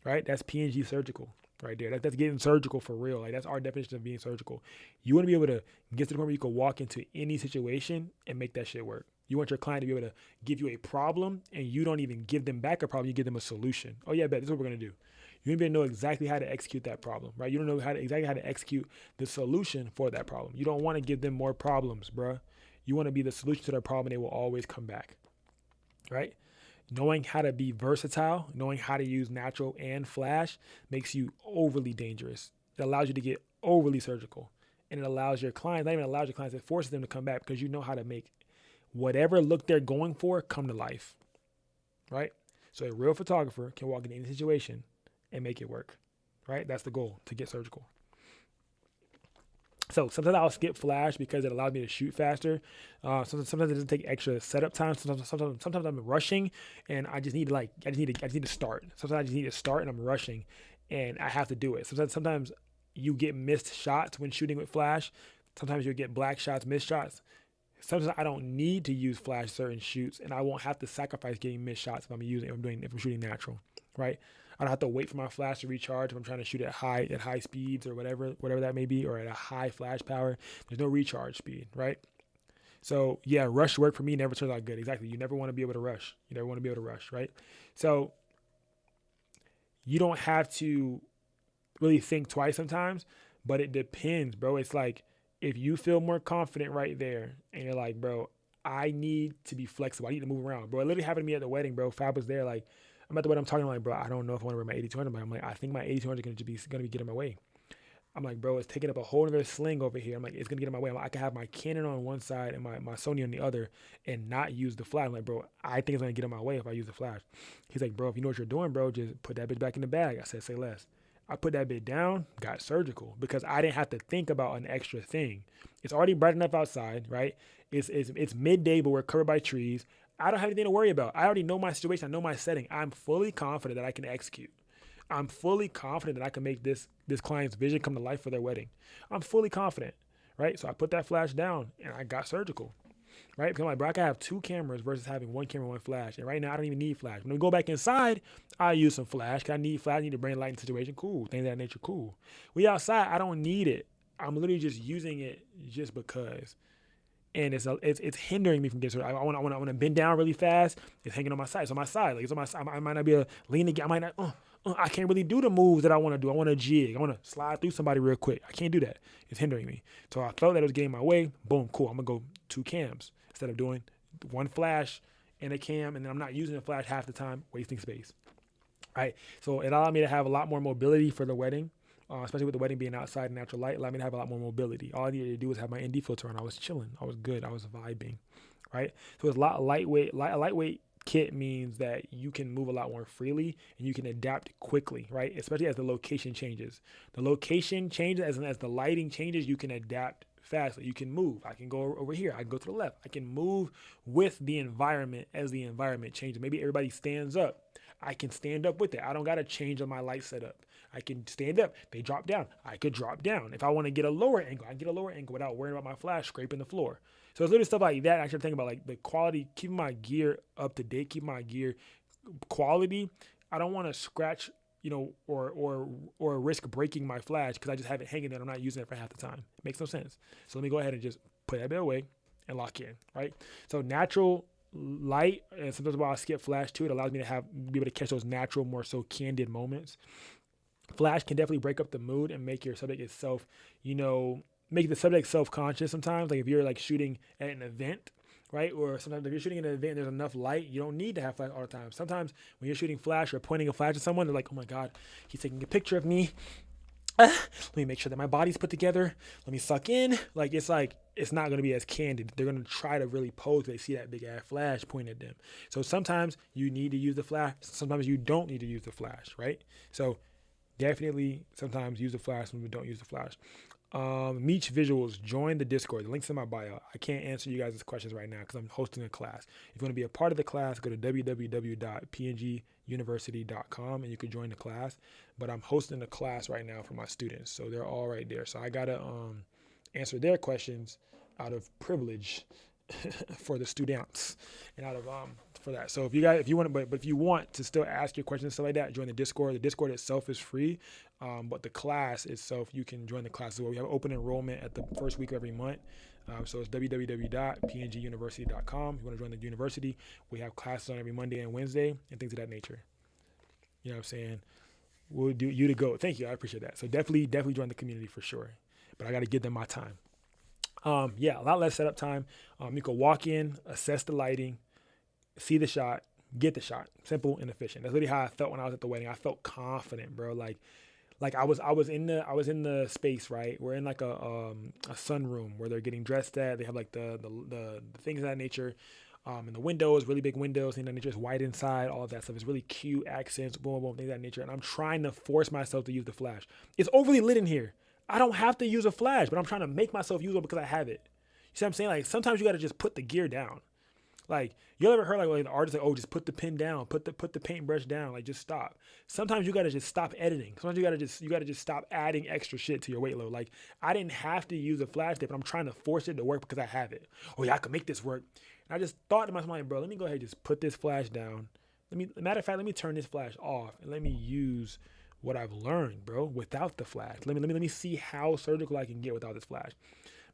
C: right? That's PNG surgical right there. That's getting surgical for real. Like that's our definition of being surgical. You want to be able to get to the point where you can walk into any situation and make that shit work. You want your client to be able to give you a problem and you don't even give them back a problem. You give them a solution. Oh yeah, bet. This is what we're going to do. You need to know exactly how to execute that problem, right? You don't know exactly how to execute the solution for that problem. You don't want to give them more problems, bruh. You want to be the solution to their problem and they will always come back, right? Knowing how to be versatile, knowing how to use natural and flash makes you overly dangerous. It allows you to get overly surgical. And it allows your clients, not even allows your clients, it forces them to come back because you know how to make whatever look they're going for come to life, right? So a real photographer can walk into any situation and make it work, right? That's the goal, to get surgical. So sometimes I'll skip flash because it allows me to shoot faster. Sometimes it doesn't take extra setup time. Sometimes I'm rushing and I just need to start. Sometimes I just need to start and I'm rushing and I have to do it. Sometimes you get missed shots when shooting with flash. Sometimes you'll get black shots, missed shots. Sometimes I don't need to use flash certain shoots, and I won't have to sacrifice getting missed shots if I'm shooting natural, right? I don't have to wait for my flash to recharge if I'm trying to shoot at high speeds or whatever that may be, or at a high flash power. There's no recharge speed, right? So yeah, rush work for me never turns out good. Exactly. You never want to be able to rush. Right? So you don't have to really think twice sometimes, but it depends, bro. It's like, if you feel more confident right there and you're like, bro, I need to be flexible. I need to move around, bro. It literally happened to me at the wedding, bro. Fab was there. Like, I'm at the wedding. I'm talking like, bro, I don't know if I want to wear my 8200, but I'm like, I think my 8200 is going to be getting in my way. I'm like, bro, it's taking up a whole other sling over here. I'm like, it's going to get in my way. I can have my Canon on one side and my Sony on the other and not use the flash. I'm like, bro, I think it's going to get in my way if I use the flash. He's like, bro, if you know what you're doing, bro, just put that bitch back in the bag. I said, say less. I put that bit down, got surgical because I didn't have to think about an extra thing. It's already bright enough outside, right? It's midday, but we're covered by trees. I don't have anything to worry about. I already know my situation. I know my setting. I'm fully confident that I can execute. I'm fully confident that I can make this client's vision come to life for their wedding. I'm fully confident, right? So I put that flash down and I got surgical, right? Because I'm like, bro, I can have two cameras versus having one camera, one flash. And right now I don't even need flash. When we go back inside, I use some flash. Because I need flash. I need to bring light in the situation. Cool. Things of that nature. Cool. We outside, I don't need it. I'm literally just using it just because. And it's hindering me from getting started. I want to bend down really fast. It's hanging on my side. It's on my side. Like it's on my side. I might not be able to lean again. I might not. I can't really do the moves that I want to do. I want to jig. I want to slide through somebody real quick. I can't do that. It's hindering me. So I felt that it was getting in my way. Boom. Cool. I'm gonna go two cams instead of doing one flash and a cam, and then I'm not using the flash half the time, wasting space. Right. So it allowed me to have a lot more mobility for the wedding. Especially with the wedding being outside in natural light, allowed me to have a lot more mobility. All I needed to do was have my ND filter on. I was chilling. I was good. I was vibing, right? So it's a lot lightweight. A lightweight kit means that you can move a lot more freely and you can adapt quickly, right? Especially as the location changes. The location changes as the lighting changes. You can adapt fast. You can move. I can go over here. I can go to the left. I can move with the environment as the environment changes. Maybe everybody stands up. I can stand up with it. I don't got to change on my light setup. I can stand up. They drop down. I could drop down. If I want to get a lower angle, I can get a lower angle without worrying about my flash scraping the floor. So it's literally stuff like that. I actually think about like the quality, keeping my gear up to date, keeping my gear quality. I don't want to scratch, or risk breaking my flash because I just have it hanging there and I'm not using it for half the time. It makes no sense. So let me go ahead and just put that bit away and lock in, right? So natural light, and sometimes while I skip flash too, it allows me to be able to catch those natural, more so candid moments. Flash can definitely break up the mood and make your subject itself, make the subject self-conscious sometimes. Like if you're like shooting at an event, right? Or sometimes if you're shooting at an event and there's enough light, you don't need to have flash all the time. Sometimes when you're shooting flash or pointing a flash at someone, they're like, oh my God, he's taking a picture of me. Let me make sure that my body's put together. Let me suck in. Like it's not going to be as candid. They're going to try to really pose. They see that big ass flash pointed at them. So sometimes you need to use the flash. Sometimes you don't need to use the flash, right? So definitely sometimes use the flash when we don't use the flash. Meech Visuals, join the Discord. The link's in my bio. I can't answer you guys' questions right now because I'm hosting a class. If you want to be a part of the class, go to www.pnguniversity.com and you can join the class. But I'm hosting a class right now for my students, so they're all right there. So I gotta answer their questions out of privilege for the students and out of for that. So if you want to still ask your questions and stuff like that, join the Discord. The Discord itself is free, but the class itself, you can join the class as well. We have open enrollment at the first week of every month. So it's www.pnguniversity.com. If you want to join the university, we have classes on every Monday and Wednesday and things of that nature. You know what I'm saying? We'll do you to go. Thank you. I appreciate that. So definitely join the community for sure. But I got to give them my time. A lot less setup time. You can walk in, assess the lighting, see the shot, get the shot. Simple and efficient. That's really how I felt when I was at the wedding. I felt confident, bro. Like I was in the space, right? We're in like a sunroom where they're getting dressed at. They have like the things of that nature. And the windows, really big windows, things of that nature. It's white inside, all of that stuff. It's really cute accents, boom, boom, things of that nature. And I'm trying to force myself to use the flash. It's overly lit in here. I don't have to use a flash, but I'm trying to make myself use it because I have it. You see what I'm saying? Like sometimes you got to just put the gear down. Like you ever heard like an artist like, oh, just put the pen down, put the paintbrush down, like just stop. Sometimes you got to just stop editing. Sometimes you got to just stop adding extra shit to your weight load. Like I didn't have to use a flash dip, but I'm trying to force it to work because I have it. Oh yeah, I can make this work. And I just thought to myself, bro, let me go ahead and just put this flash down. Matter of fact, let me turn this flash off and let me use what I've learned, bro, without the flash. Let me see how surgical I can get without this flash.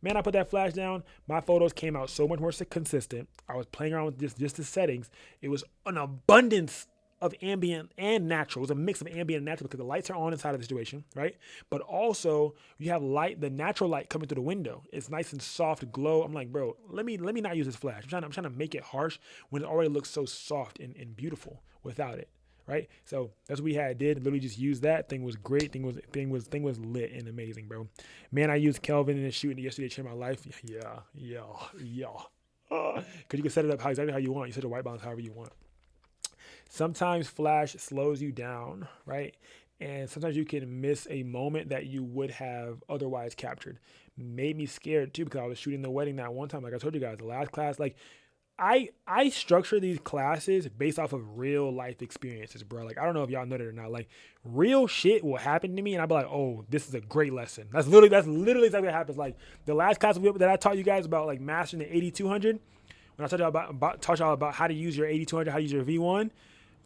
C: Man, I put that flash down. My photos came out so much more consistent. I was playing around with just the settings. It was an abundance of ambient and natural. It was a mix of ambient and natural because the lights are on inside of the situation, right? But also you have light, the natural light coming through the window. It's nice and soft glow. I'm like, bro, let me not use this flash. I'm trying to make it harsh when it already looks so soft and beautiful without it. Right, so that's what we did. Literally just used that. Thing was great. Thing was lit and amazing, bro. Man, I used Kelvin in the shooting yesterday to change my life. Yeah. Because you can set it up exactly how you want. You set the white balance however you want. Sometimes flash slows you down, right? And sometimes you can miss a moment that you would have otherwise captured. Made me scared too because I was shooting the wedding that one time. Like I told you guys, the last class, like. I structure these classes based off of real life experiences, bro. Like, I don't know if y'all know that or not. Like, real shit will happen to me, and I'll be like, oh, this is a great lesson. That's literally exactly what happens. Like, the last class that I taught you guys about, like, mastering the 8200, when I taught y'all about how to use your 8200, how to use your V1,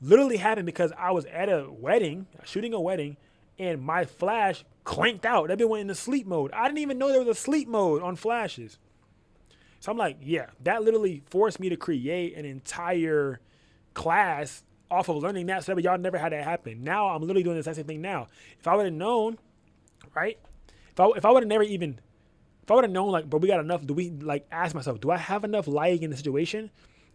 C: literally happened because I was at a wedding, shooting a wedding, and my flash clanked out. That bit went into sleep mode. I didn't even know there was a sleep mode on flashes. So I'm like, yeah, that literally forced me to create an entire class off of learning that. So y'all never had that happen. Now I'm literally doing the same thing now. If I would have known, right? If I would have known, like, but we got enough, ask myself, do I have enough lighting in the situation?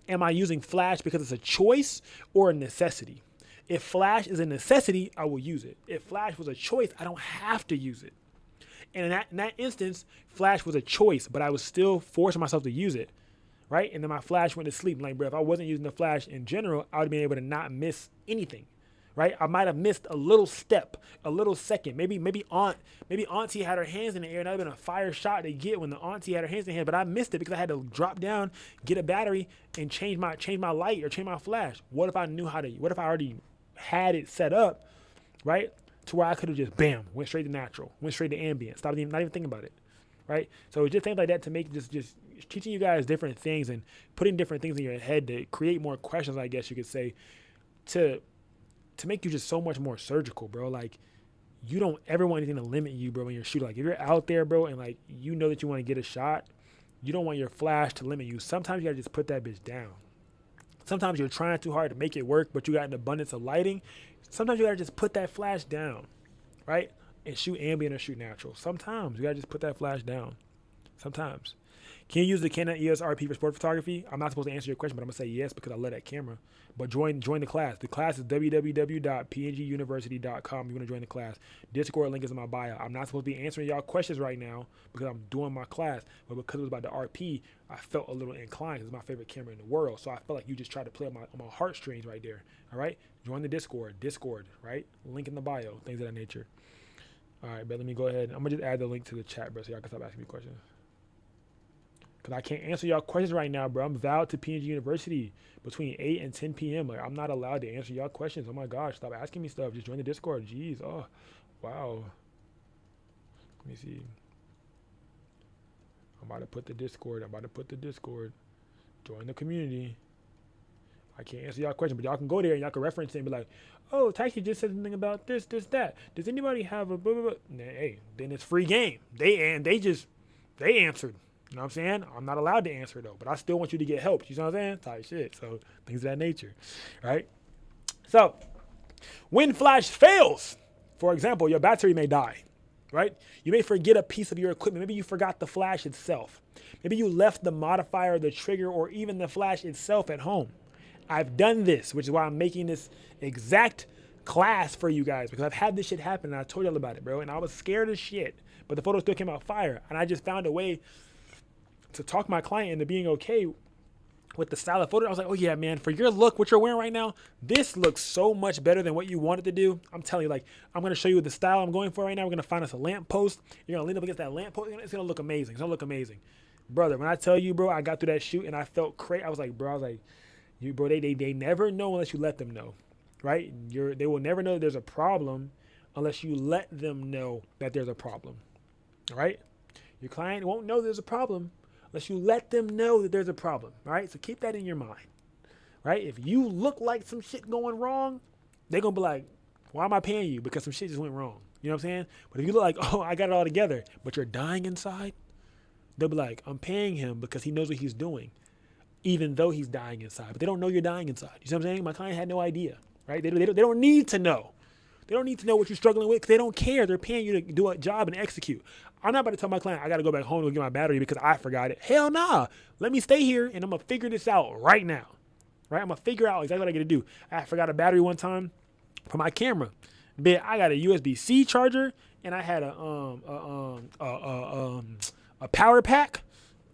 C: Am I using flash because it's a choice or a necessity? If flash is a necessity, I will use it. If flash was a choice, I don't have to use it. And in that instance, flash was a choice, but I was still forcing myself to use it, right? And then my flash went to sleep. Like, bro, if I wasn't using the flash in general, I would have been able to not miss anything, right? I might have missed a little step, a little second. Maybe auntie had her hands in the air, and that would have been a fire shot to get when the auntie had her hands in the air, but I missed it because I had to drop down, get a battery, and change my light or change my flash. What if I already had it set up, right? To where I could have just, bam, went straight to natural, went straight to ambient, not even thinking about it. right? So just things like that to make just teaching you guys different things and putting different things in your head to create more questions, I guess you could say, to make you just so much more surgical, bro. Like, you don't ever want anything to limit you, bro, when you're shooting. Like, if you're out there, bro, and like you know that you want to get a shot, you don't want your flash to limit you. Sometimes you gotta just put that bitch down. Sometimes you're trying too hard to make it work, but you got an abundance of lighting. Sometimes you gotta just put that flash down, right? And shoot ambient or shoot natural. Sometimes you gotta just put that flash down. Sometimes. Can you use the Canon EOS RP for sport photography? I'm not supposed to answer your question, but I'm gonna say yes because I love that camera. But join the class. The class is www.pnguniversity.com. You want to join the class. Discord link is in my bio. I'm not supposed to be answering y'all questions right now because I'm doing my class. But because it was about the RP, I felt a little inclined. It's my favorite camera in the world. So I felt like you just tried to play on my heartstrings right there. All right? Join the Discord, right? Link in the bio, things of that nature. All right, but let me go ahead. I'm going to just add the link to the chat, bro, so y'all can stop asking me questions. Because I can't answer y'all questions right now, bro. I'm vowed to PNG University between 8 and 10 p.m. Like, I'm not allowed to answer y'all questions. Oh, my gosh. Stop asking me stuff. Just join the Discord. Jeez. Oh, wow. Let me see. I'm about to put the Discord. Join the community. I can't answer y'all questions, but y'all can go there and y'all can reference it and be like, oh, Taxi just said something about this, that. Does anybody have a blah, blah, blah? Hey, then it's free game. They answered. You know what I'm saying? I'm not allowed to answer, though, but I still want you to get help. You know what I'm saying? Type shit. So things of that nature, right? So when flash fails, for example, your battery may die, right? You may forget a piece of your equipment. Maybe you forgot the flash itself. Maybe you left the modifier, the trigger, or even the flash itself at home. I've done this, which is why I'm making this exact class for you guys, because I've had this shit happen and I told y'all about it, bro. And I was scared as shit, but the photo still came out fire. And I just found a way to talk my client into being okay with the style of photo. I was like, oh yeah, man, for your look, what you're wearing right now, this looks so much better than what you wanted to do. I'm telling you, like, I'm going to show you the style I'm going for right now. We're going to find us a lamp post. You're going to lean up against that lamp post. It's going to look amazing. It's going to look amazing. Brother, when I tell you, bro, I got through that shoot and I felt crazy. I was like, you, bro, they never know unless you let them know, right? They will never know that there's a problem unless you let them know that there's a problem, all right? Your client won't know there's a problem unless you let them know that there's a problem, right? So keep that in your mind, right? If you look like some shit going wrong, they're going to be like, why am I paying you? Because some shit just went wrong. You know what I'm saying? But if you look like, oh, I got it all together, but you're dying inside, they'll be like, I'm paying him because he knows what he's doing, even though he's dying inside. But they don't know you're dying inside. You see what I'm saying? My client had no idea, right? They don't need to know. They don't need to know what you're struggling with because they don't care. They're paying you to do a job and execute. I'm not about to tell my client I got to go back home to get my battery because I forgot it. Hell nah. Let me stay here and I'm going to figure this out right now. Right? I'm going to figure out exactly what I got to do. I forgot a battery one time for my camera. But I got a USB-C charger and I had a power pack.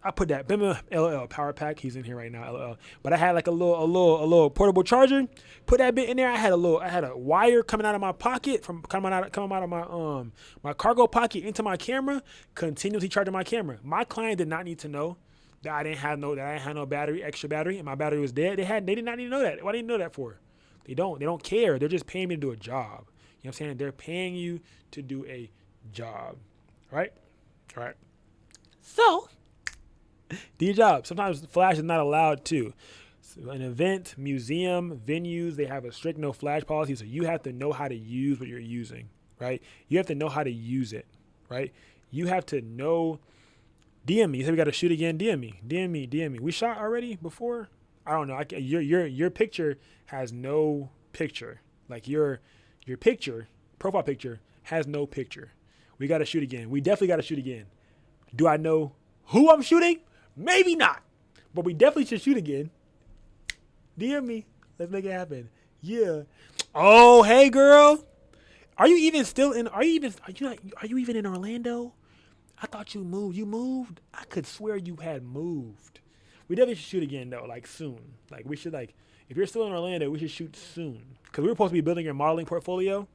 C: I put that LL power pack. He's in here right now. LL. But I had like a little portable charger. Put that bit in there. I had a wire coming out of my pocket coming out of my cargo pocket into my camera, continuously charging my camera. My client did not need to know that I didn't have no battery, extra battery, and my battery was dead. They did not need to know that. Why didn't they know that for? They don't care. They're just paying me to do a job. You know what I'm saying? They're paying you to do a job. Right? All right. So do your job. Sometimes flash is not allowed to. So an event, museum, venues, they have a strict no flash policy, so you have to know how to use what you're using, right? You have to know how to use it, right? You have to know. DM me. You said we got to shoot again. DM me. We shot already before? I don't know. Your picture has no picture. Like your picture, profile picture, has no picture. We got to shoot again. We definitely got to shoot again. Do I know who I'm shooting? Maybe not, but we definitely should shoot again. DM me. Let's make it happen. Yeah. Oh, hey, girl. Are you even in Orlando? I thought you moved. You moved? I could swear you had moved. We definitely should shoot again though, like soon. Like we should if you're still in Orlando, we should shoot soon. Because we were supposed to be building your modeling portfolio.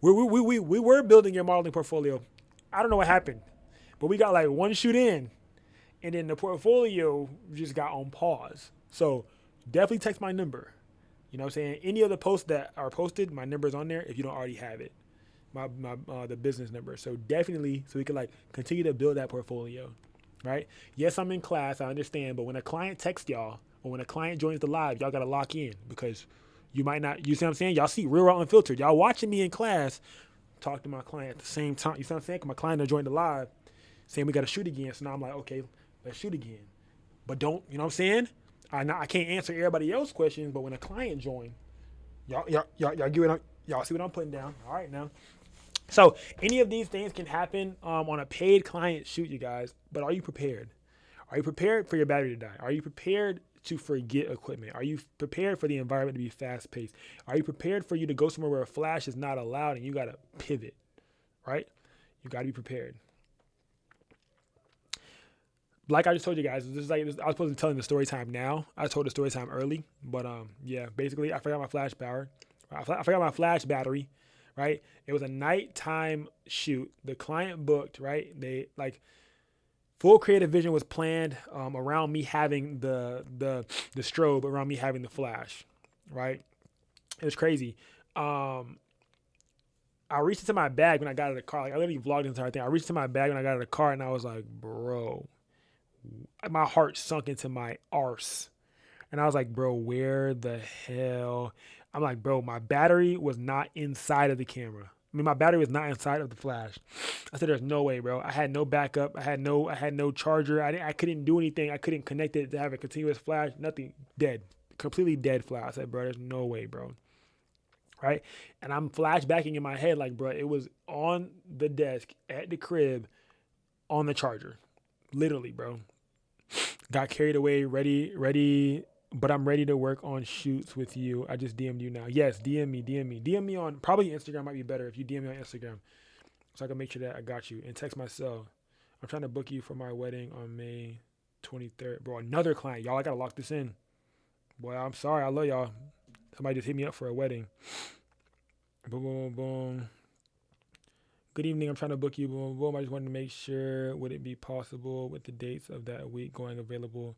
C: We were building your modeling portfolio. I don't know what happened, but we got like one shoot in. And then the portfolio just got on pause. So definitely text my number. You know what I'm saying? Any of the posts that are posted, my number is on there if you don't already have it. the business number. So definitely, so we can like continue to build that portfolio, right? Yes, I'm in class, I understand, but when a client texts y'all or when a client joins the live, y'all gotta lock in because you might not. You see what I'm saying? Y'all see Real Raw Unfiltered. Y'all watching me in class talk to my client at the same time. You see what I'm saying? 'Cause my client joined the live, saying we gotta shoot again. So now I'm like, okay, let's shoot again. But don't, you know what I'm saying? I can't answer everybody else's questions, but when a client join, y'all get what y'all see what I'm putting down. All right now. So any of these things can happen on a paid client shoot, you guys. But are you prepared? Are you prepared for your battery to die? Are you prepared to forget equipment? Are you prepared for the environment to be fast paced? Are you prepared for you to go somewhere where a flash is not allowed and you got to pivot, right? You got to be prepared. Like I just told you guys, this is like I was supposed to be telling the story time now. I told the story time early, but yeah, basically I forgot my flash power. I forgot my flash battery, right? It was a nighttime shoot. The client booked, right? They like full creative vision was planned around me having the strobe, around me having the flash, right? It was crazy. I reached into my bag when I got out of the car. Like I literally vlogged the entire thing. I reached into my bag when I got out of the car, and I was like, bro, my heart sunk into my arse. And I was like, bro, where the hell? I'm like, bro, my battery was not inside of the camera. I mean, my battery was not inside of the flash. I said, there's no way, bro. I had no backup. I had no charger. I couldn't do anything. I couldn't connect it to have a continuous flash. Nothing. Dead. Completely dead flash. I said, bro, there's no way, bro. Right? And I'm flashbacking in my head like, bro, it was on the desk at the crib on the charger. Literally, bro. Got carried away, ready, but I'm ready to work on shoots with you. I just DM'd you now. Yes, DM me. DM me on, probably Instagram might be better if you DM me on Instagram so I can make sure that I got you. And text my cell. I'm trying to book you for my wedding on May 23rd. Bro, another client. Y'all, I got to lock this in. Boy, I'm sorry. I love y'all. Somebody just hit me up for a wedding. Boom, boom, boom. Good evening. I'm trying to book you. Boom, boom. I just wanted to make sure, would it be possible with the dates of that week going available?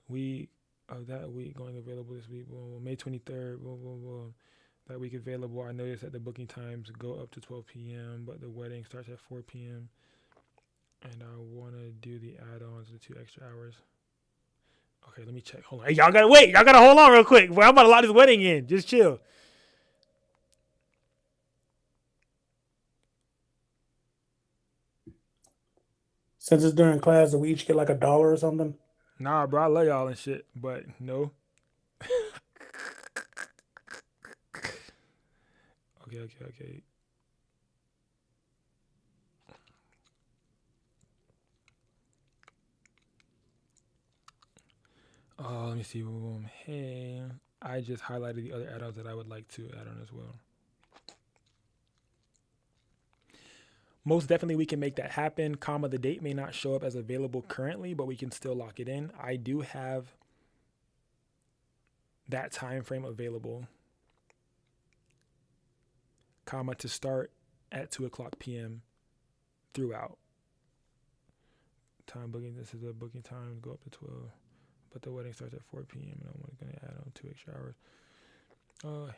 C: Week of that week going available this week. Boom, boom. May 23rd. Boom, boom, boom. That week available. I noticed that the booking times go up to 12 p.m., but the wedding starts at 4 p.m. And I want to do the add-ons the 2 extra hours. Okay, let me check. Hold on. Hey, y'all gotta wait. Y'all gotta hold on real quick. Boy, I'm about to lock this wedding in. Just chill.
B: Since it's during class, do we each get like $1 or something?
C: Nah, bro, I love y'all and shit, but no. Okay. Oh, let me see. Boom. Hey, I just highlighted the other add-ons that I would like to add on as well. Most definitely we can make that happen, comma, the date may not show up as available currently, but we can still lock it in. I do have that time frame available, comma, to start at 2:00 p.m. throughout. Time booking, this is a booking time, go up to 12, but the wedding starts at 4 p.m. and I'm going to add on 2 extra hours.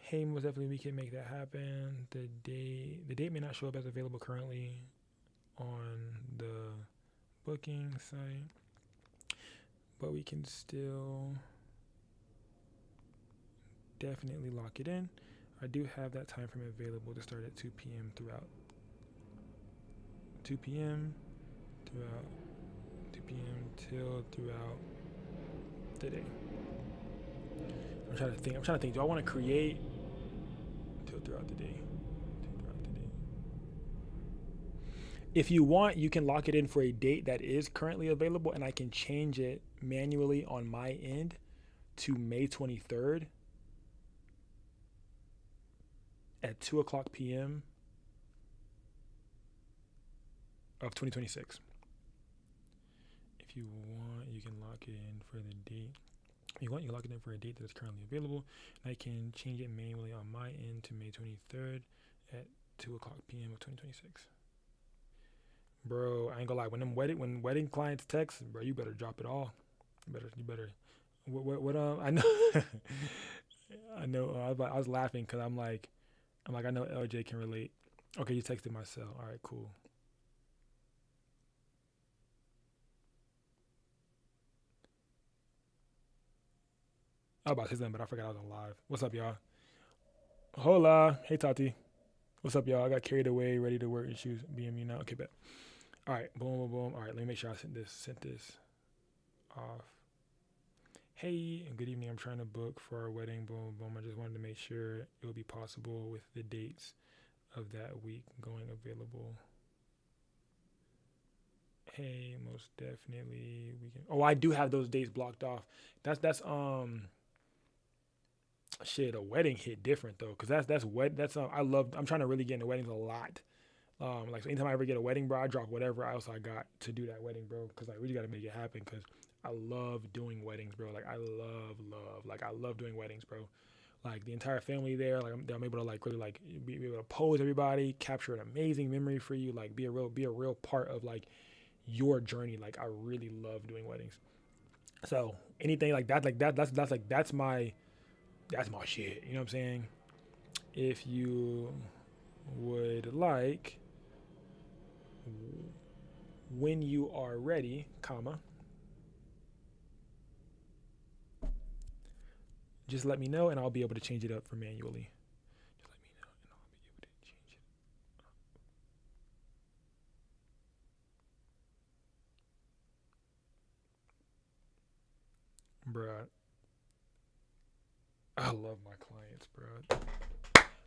C: Hey, most definitely we can make that happen. The date may not show up as available currently on the booking site, but we can still definitely lock it in. I do have that time frame available to start at 2 p.m. throughout. 2 p.m. throughout. 2 p.m. till throughout the day. I'm trying to think. Do I want to create till throughout the day? If you want, you can lock it in for a date that is currently available, and I can change it manually on my end to May 23rd at 2:00 p.m. of 2026. If you want, you can lock it in for the date. If you want, you can lock it in for a date that is currently available. And I can change it manually on my end to May 23rd at 2:00 p.m. of 2026. Bro, I ain't gonna lie. When wedding clients text, bro, you better drop it all. You better. What I know. I know. I was laughing because I'm like, I know LJ can relate. Okay, you texted my cell. All right, cool. I was about to say something, but I forgot I was on live. What's up, y'all? Hola. Hey, Tati. What's up, y'all? I got carried away, ready to work and shoes. BMU now. Okay, bet. All right, boom, boom, boom. All right, let me make sure I sent this off. Hey, good evening. I'm trying to book for our wedding. Boom, boom. I just wanted to make sure it will be possible with the dates of that week going available. Hey, most definitely we can. Oh, I do have those dates blocked off. That's shit. A wedding hit different though, cause that's wed. I love. I'm trying to really get into weddings a lot. Like so anytime I ever get a wedding, bro, I drop whatever else I got to do that wedding, bro. Cause like we just gotta make it happen. Cause I love doing weddings, bro. Like I love doing weddings, bro. Like the entire family there, like I'm able to like really like be able to pose everybody, capture an amazing memory for you, like be a real part of like your journey. Like I really love doing weddings. So anything that's my shit. You know what I'm saying? If you would like, when you are ready, comma, just let me know and I'll be able to change it up for manually. Just let me know and I'll be able to change it. Bruh, I love my clients, bruh.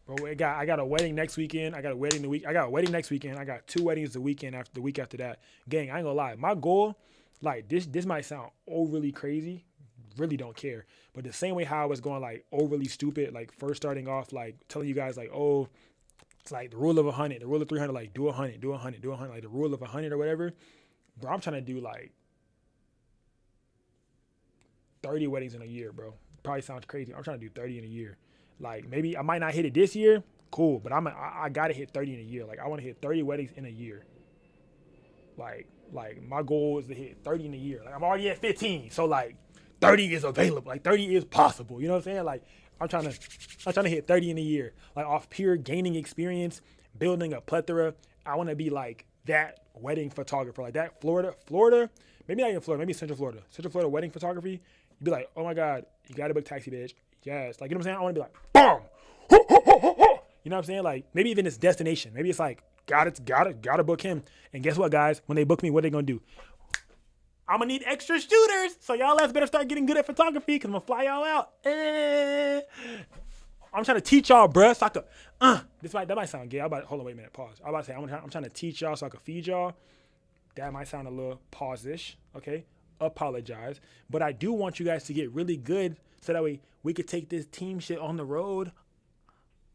C: Bro, I got a wedding next weekend. I got a wedding the week. I got a wedding next weekend. I got two weddings the week after that. Gang, I ain't gonna lie. My goal, like this might sound overly crazy. Really don't care. But the same way how I was going like overly stupid, like first starting off, like telling you guys like, oh, it's like the rule of 100, the rule of 300, like do 100, do 100, do 100, like the rule of 100 or whatever. Bro, I'm trying to do like 30 weddings in a year, bro. Probably sounds crazy. I'm trying to do 30 in a year. Like maybe I might not hit it this year, cool, but I gotta hit 30 in a year. Like I want to hit 30 weddings in a year. Like my goal is to hit 30 in a year. Like I'm already at 15, so like 30 is available. Like 30 is possible. You know what I'm saying? Like I'm trying to hit 30 in a year. Like off pure gaining experience, building a plethora. I want to be like that wedding photographer, like that Florida, maybe not even Florida, maybe Central Florida wedding photography. You'd be like, oh my god, you got to book taxi, bitch. Yes, like you know what I'm saying. I want to be like, boom, you know what I'm saying? Like maybe even it's destination. Maybe it's like gotta book him. And guess what, guys? When they book me, what are they gonna do? I'm gonna need extra shooters. So y'all better start getting good at photography because I'm gonna fly y'all out. I'm trying to teach y'all, bruh. So I could, that might sound gay. Hold on, wait a minute, pause. I'm about to say, I'm trying to teach y'all so I could feed y'all. That might sound a little pause-ish, okay? Apologize. But I do want you guys to get really good so that way we could take this team shit on the road.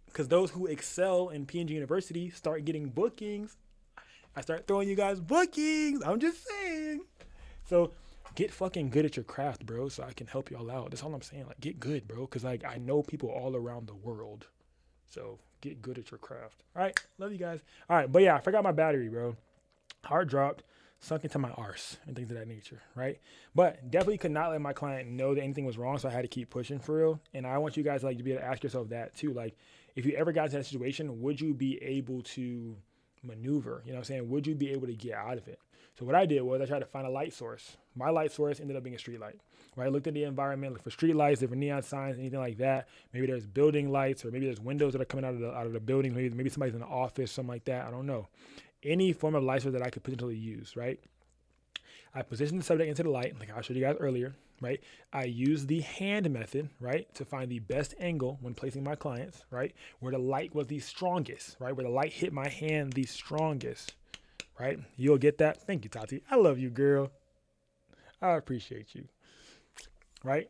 C: Because those who excel in PNG University start getting bookings. I start throwing you guys bookings. I'm just saying. So get fucking good at your craft, bro, so I can help y'all out. That's all I'm saying. Like, get good, bro, because like I know people all around the world. So get good at your craft. All right, love you guys. All right, but yeah, I forgot my battery, bro. Hard dropped, sunk into my arse and things of that nature, right? But definitely could not let my client know that anything was wrong, so I had to keep pushing for real. And I want you guys like to be able to ask yourself that too. Like, if you ever got into that situation, would you be able to maneuver? You know what I'm saying? Would you be able to get out of it? So what I did was I tried to find a light source. My light source ended up being a street light. Right? I looked at the environment, looked for street lights, different neon signs, anything like that. Maybe there's building lights, or maybe there's windows that are coming out of the building. Maybe somebody's in the office, something like that. I don't know. Any form of light source that I could potentially use, right? I positioned the subject into the light, like I showed you guys earlier, right? I used the hand method, right, to find the best angle when placing my clients, right, where the light was the strongest, right, where the light hit my hand the strongest, right? You'll get that. Thank you, Tati. I love you, girl. I appreciate you, right?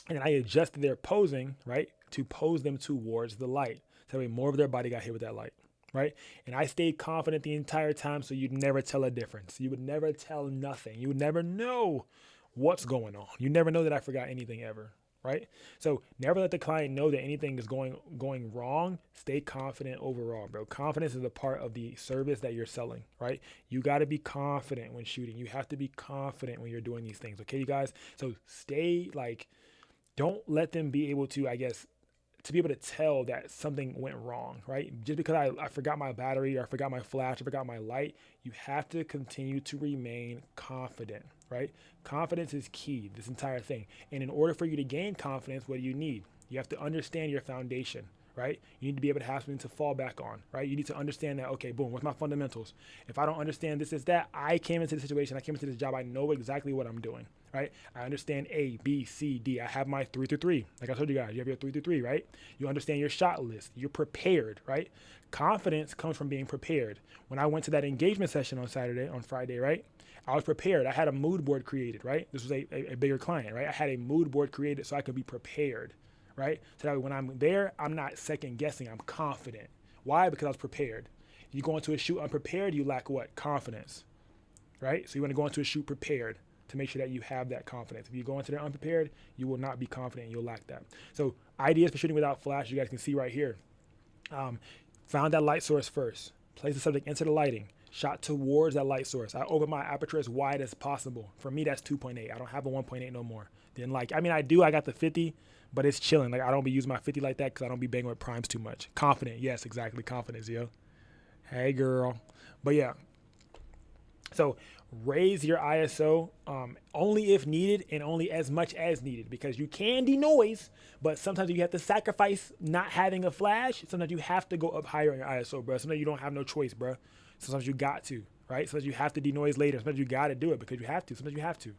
C: And I adjusted their posing, right, to pose them towards the light. So that way more of their body got hit with that light, right? And I stayed confident the entire time, so you'd never tell a difference. You would never tell nothing. You would never know what's going on. You never know that I forgot anything ever, right? So never let the client know that anything is going wrong. Stay confident overall, bro. Confidence is a part of the service that you're selling, right? You got to be confident when shooting. You have to be confident when you're doing these things, okay, you guys? So stay like, don't let them be able to, I guess, to be able to tell that something went wrong, right? Just because I forgot my battery or I forgot my flash, I forgot my light, you have to continue to remain confident, right? Confidence is key, this entire thing. And in order for you to gain confidence, what do you need? You have to understand your foundation, right? You need to be able to have something to fall back on, right? You need to understand that, okay, boom, what's my fundamentals? If I don't understand this is that, I came into the situation, I came into this job, I know exactly what I'm doing, right? I understand A, B, C, D. I have my 3 through 3. Like I told you guys, you have your 3 through 3, right? You understand your shot list. You're prepared, right? Confidence comes from being prepared. When I went to that engagement session on Friday, right? I was prepared. I had a mood board created, right? This was a bigger client, right? I had a mood board created so I could be prepared, right? So that when I'm there, I'm not second guessing. I'm confident. Why? Because I was prepared. If you go into a shoot unprepared, you lack what? Confidence, right? So you want to go into a shoot prepared to make sure that you have that confidence. If you go into there unprepared, you will not be confident. You'll lack that. So ideas for shooting without flash, you guys can see right here. Found that light source first. Place the subject into the lighting. Shot towards that light source. I open my aperture as wide as possible. For me, that's 2.8. I don't have a 1.8 no more. Then I do. I got the 50, but it's chilling. Like I don't be using my 50 like that because I don't be banging with primes too much. Confident. Yes, exactly. Confidence, yo. Hey, girl. But yeah. So raise your ISO only if needed and only as much as needed, because you can denoise, but sometimes you have to sacrifice not having a flash. Sometimes you have to go up higher on your ISO, bro. Sometimes you don't have no choice, bro. Sometimes you got to, right? Sometimes you have to denoise later. Sometimes you got to do it because you have to. Sometimes you have to,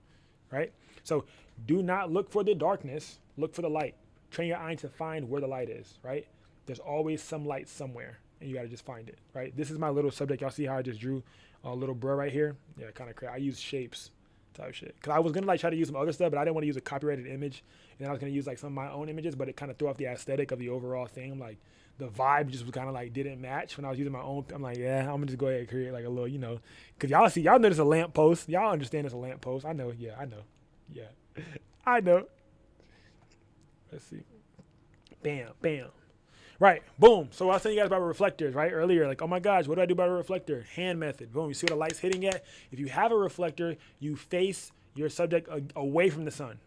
C: right? So do not look for the darkness. Look for the light. Train your eye to find where the light is, right? There's always some light somewhere, and you got to just find it, right? This is my little subject. Y'all see how I just drew a little blur right here? Yeah, kind of crazy. I use shapes type shit. Because I was going to try to use some other stuff, but I didn't want to use a copyrighted image. And then I was going to use some of my own images, but it kind of threw off the aesthetic of the overall thing. Like the vibe just kind of didn't match when I was using my own. I'm like, yeah, I'm going to just go ahead and create a little, because y'all know this is a lamp post. Y'all understand it's a lamp post. I know. Yeah, I know. Yeah, I know. Let's see. Bam, bam. Right, boom. So I was telling you guys about reflectors, right? Earlier, oh my gosh, what do I do about a reflector? Hand method. Boom, you see where the light's hitting at? If you have a reflector, you face your subject away from the sun,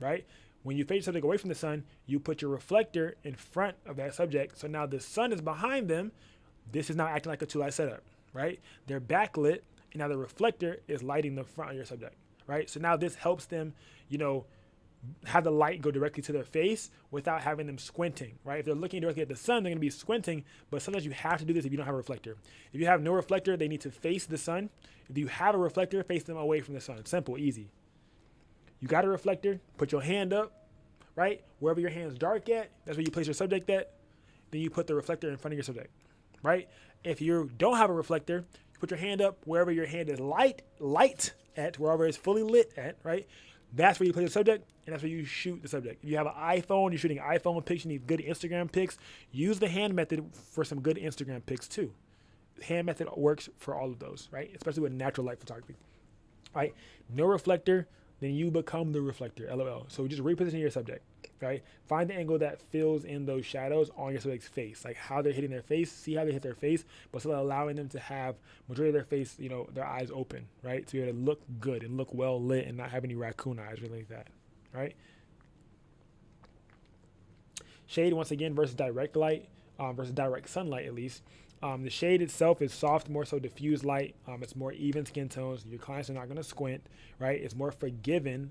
C: right? When you face your subject away from the sun, you put your reflector in front of that subject. So now the sun is behind them. This is now acting like a two-light setup, right? They're backlit, and now the reflector is lighting the front of your subject, right? So now this helps them, have the light go directly to their face without having them squinting, right? If they're looking directly at the sun, they're going to be squinting, but sometimes you have to do this if you don't have a reflector. If you have no reflector, they need to face the sun. If you have a reflector, face them away from the sun. Simple, easy. You got a reflector, put your hand up, right? Wherever your hand's dark at, that's where you place your subject at. Then you put the reflector in front of your subject, right? If you don't have a reflector, you put your hand up wherever your hand is light at, wherever it's fully lit at, right? That's where you place the subject, and that's where you shoot the subject. If you have an iPhone, you're shooting iPhone pics, you need good Instagram pics, use the hand method for some good Instagram pics too. Hand method works for all of those, right? Especially with natural light photography, right? No reflector, then you become the reflector, LOL. So just reposition your subject, right? Find the angle that fills in those shadows on your subject's face, like how they're hitting their face, see how they hit their face, but still allowing them to have majority of their face, their eyes open, right? To be able to look good and look well lit and not have any raccoon eyes or anything like that, right? Shade, once again, versus direct light, versus direct sunlight at least. The shade itself is soft, more so diffused light. It's more even skin tones. Your clients are not going to squint, right? It's more forgiving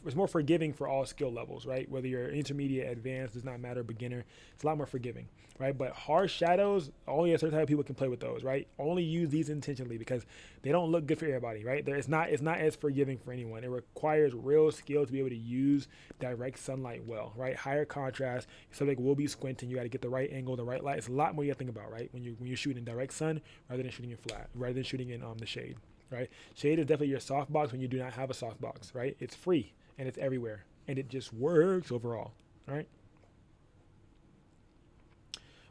C: it's more forgiving for all skill levels, right? Whether you're intermediate, advanced, does not matter, beginner. It's a lot more forgiving, right? But harsh shadows, only a certain type of people can play with those, right? Only use these intentionally because they don't look good for everybody, right? It's not as forgiving for anyone. It requires real skill to be able to use direct sunlight well, right? Higher contrast, subject will be squinting. You got to get the right angle, the right light. It's a lot more you got to think about, right? When you're shooting in direct sun rather than shooting in flat, rather than shooting in the shade, right? Shade is definitely your softbox when you do not have a softbox, right? It's free and it's everywhere and it just works overall, right?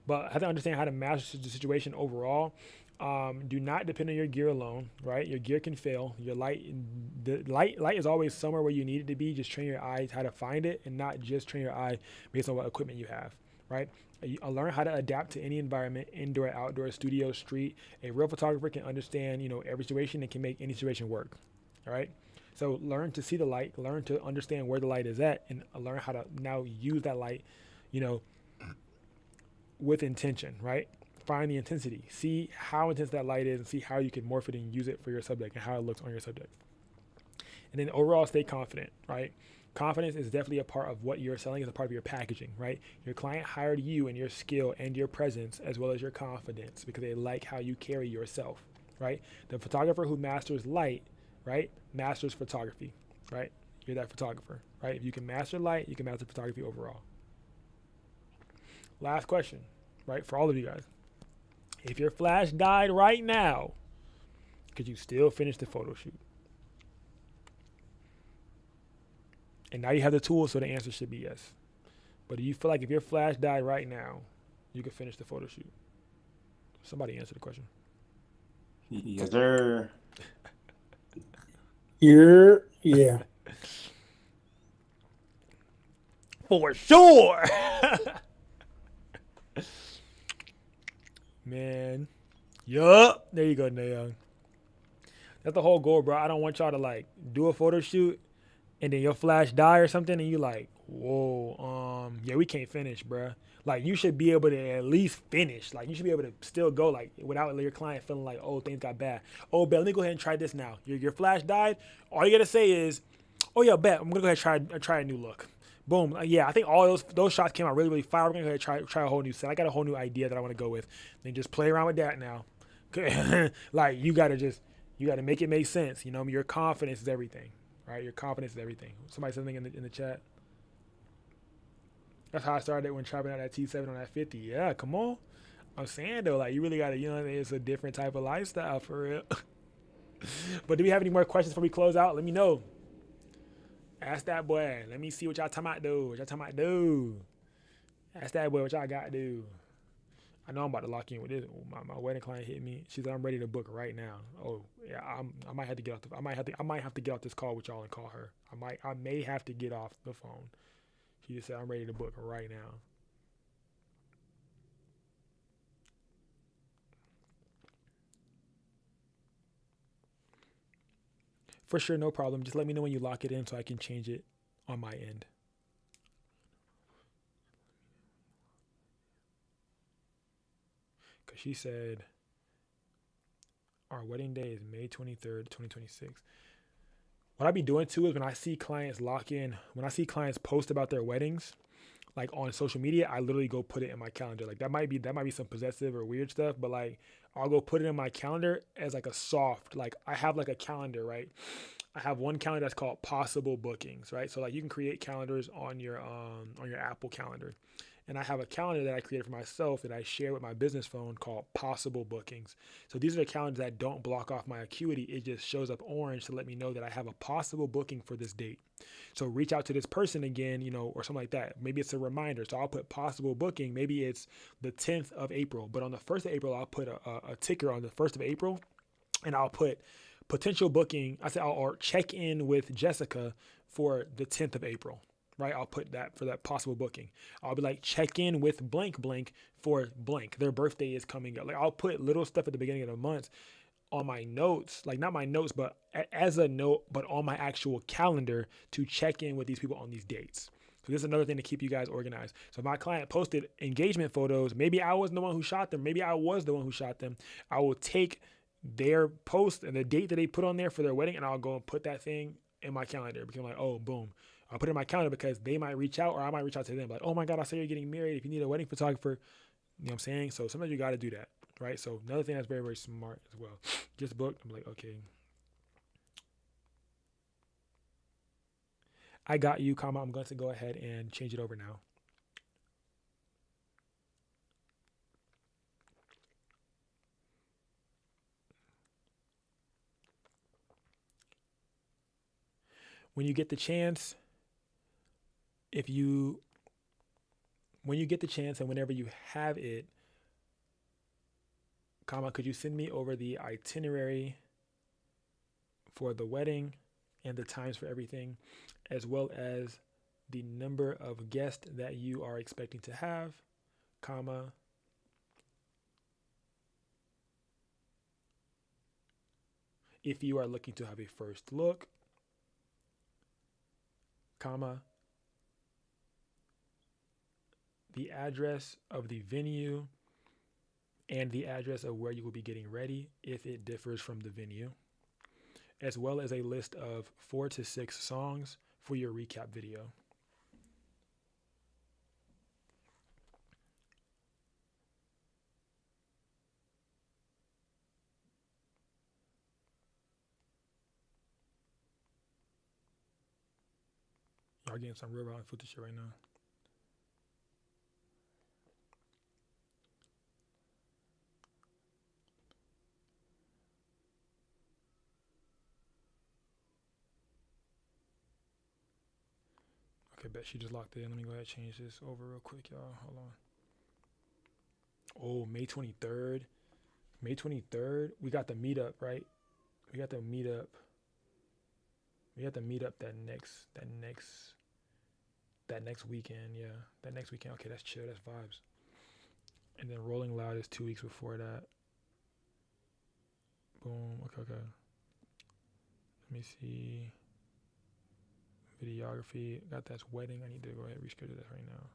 C: But I have to understand how to master the situation overall. Do not depend on your gear alone, right? Your gear can fail. The light is always somewhere where you need it to be. Just train your eyes how to find it and not just train your eye based on what equipment you have, right? Learn how to adapt to any environment, indoor, outdoor, studio, street. A real photographer can understand, every situation and can make any situation work, all right? So learn to see the light, learn to understand where the light is at, and learn how to now use that light, you know, with intention, right? Find the intensity. See how intense that light is and see how you can morph it and use it for your subject and how it looks on your subject. And then overall, stay confident, right? Confidence is definitely a part of what you're selling, is a part of your packaging, right? Your client hired you and your skill and your presence as well as your confidence because they like how you carry yourself, right? The photographer who masters light, right, masters photography, right? You're that photographer, right? If you can master light, you can master photography overall. Last question, right, for all of you guys. If your flash died right now, could you still finish the photo shoot? And now you have the tools, so the answer should be yes. But do you feel like if your flash died right now, you could finish the photo shoot? Somebody answer the question.
G: Yes, sir.
B: Yeah.
C: For sure. Man. Yup. There you go, Nayoung. That's the whole goal, bro. I don't want y'all to like do a photo shoot and then your flash die or something and you like, whoa, yeah, we can't finish, bro. Like you should be able to at least finish. Like you should be able to still go like without your client feeling like, oh, things got bad. Oh, bet, let me go ahead and try this now. Your flash died. All you gotta say is, oh yeah, bet, I'm gonna go ahead and try a new look. Boom. Yeah, I think all those shots came out really, really fire. We're gonna go ahead and try a whole new set. I got a whole new idea that I want to go with. Then just play around with that now. Like you gotta make it make sense. You know, your confidence is everything, right? Your confidence is everything. Somebody said something in the chat. That's how I started when trapping out that T7 on that 50. Yeah, come on. I'm saying though, like you really gotta, you know, it's a different type of lifestyle for real. But do we have any more questions before we close out? Let me know. Ask that boy. Let me see what y'all talking about, dude. Ask that boy what y'all got to do. I know I'm about to lock in with this. My wedding client hit me. She said I'm ready to book right now. Oh yeah, I might have to get off. I might have to get off this call with y'all and call her. I may have to get off the phone. She just said I'm ready to book right now. For sure, no problem. Just let me know when you lock it in so I can change it on my end. Because she said our wedding day is May 23rd, 2026. What I be doing too is when I see clients when I see clients post about their weddings, like on social media, I literally go put it in my calendar. Like that might be some possessive or weird stuff, but like I'll go put it in my calendar as like a soft, like I have like a calendar, right? I have one calendar that's called possible bookings, right? So like you can create calendars on your Apple calendar. And I have a calendar that I created for myself that I share with my business phone called possible bookings. So these are the calendars that don't block off my Acuity. It just shows up orange to let me know that I have a possible booking for this date. So reach out to this person again, you know, or something like that. Maybe it's a reminder. So I'll put possible booking. Maybe it's the 10th of April. But on the 1st of April, I'll put a ticker on the 1st of April. And I'll put potential booking. I said or check in with Jessica for the 10th of April. Right, I'll put that for that possible booking. I'll be like, check in with blank for blank. Their birthday is coming up. Like I'll put little stuff at the beginning of the month on my notes, like not my notes, but as a note, but on my actual calendar to check in with these people on these dates. So this is another thing to keep you guys organized. So if my client posted engagement photos, maybe I wasn't the one who shot them. Maybe I was the one who shot them. I will take their post and the date that they put on there for their wedding, and I'll go and put that thing in my calendar. Because I'm like, oh, boom. I'll put it in my calendar because they might reach out or I might reach out to them like, oh my God, I saw you're getting married. If you need a wedding photographer, you know what I'm saying? So sometimes you got to do that, right? So another thing that's very, very smart as well. Just booked. I'm like, okay. I got you, comma. I'm going to go ahead and change it over now. When you get the chance, when you get the chance and whenever you have it, comma, could you send me over the itinerary for the wedding and the times for everything, as well as the number of guests that you are expecting to have, comma, if you are looking to have a first look, comma, the address of the venue, and the address of where you will be getting ready if it differs from the venue, as well as a list of 4 to 6 songs for your recap video. Y'all getting some real round footage right now. Okay, bet she just locked in. Let me go ahead and change this over real quick, y'all. Hold on. Oh, May 23rd. May 23rd, we got the meetup, right? We got the meetup. We got the meetup that next weekend, yeah. That next weekend. Okay, that's chill, that's vibes. And then Rolling Loud is 2 weeks before that. Boom. Okay. Let me see. Videography. Got that wedding. I need to go ahead and reschedule that right now.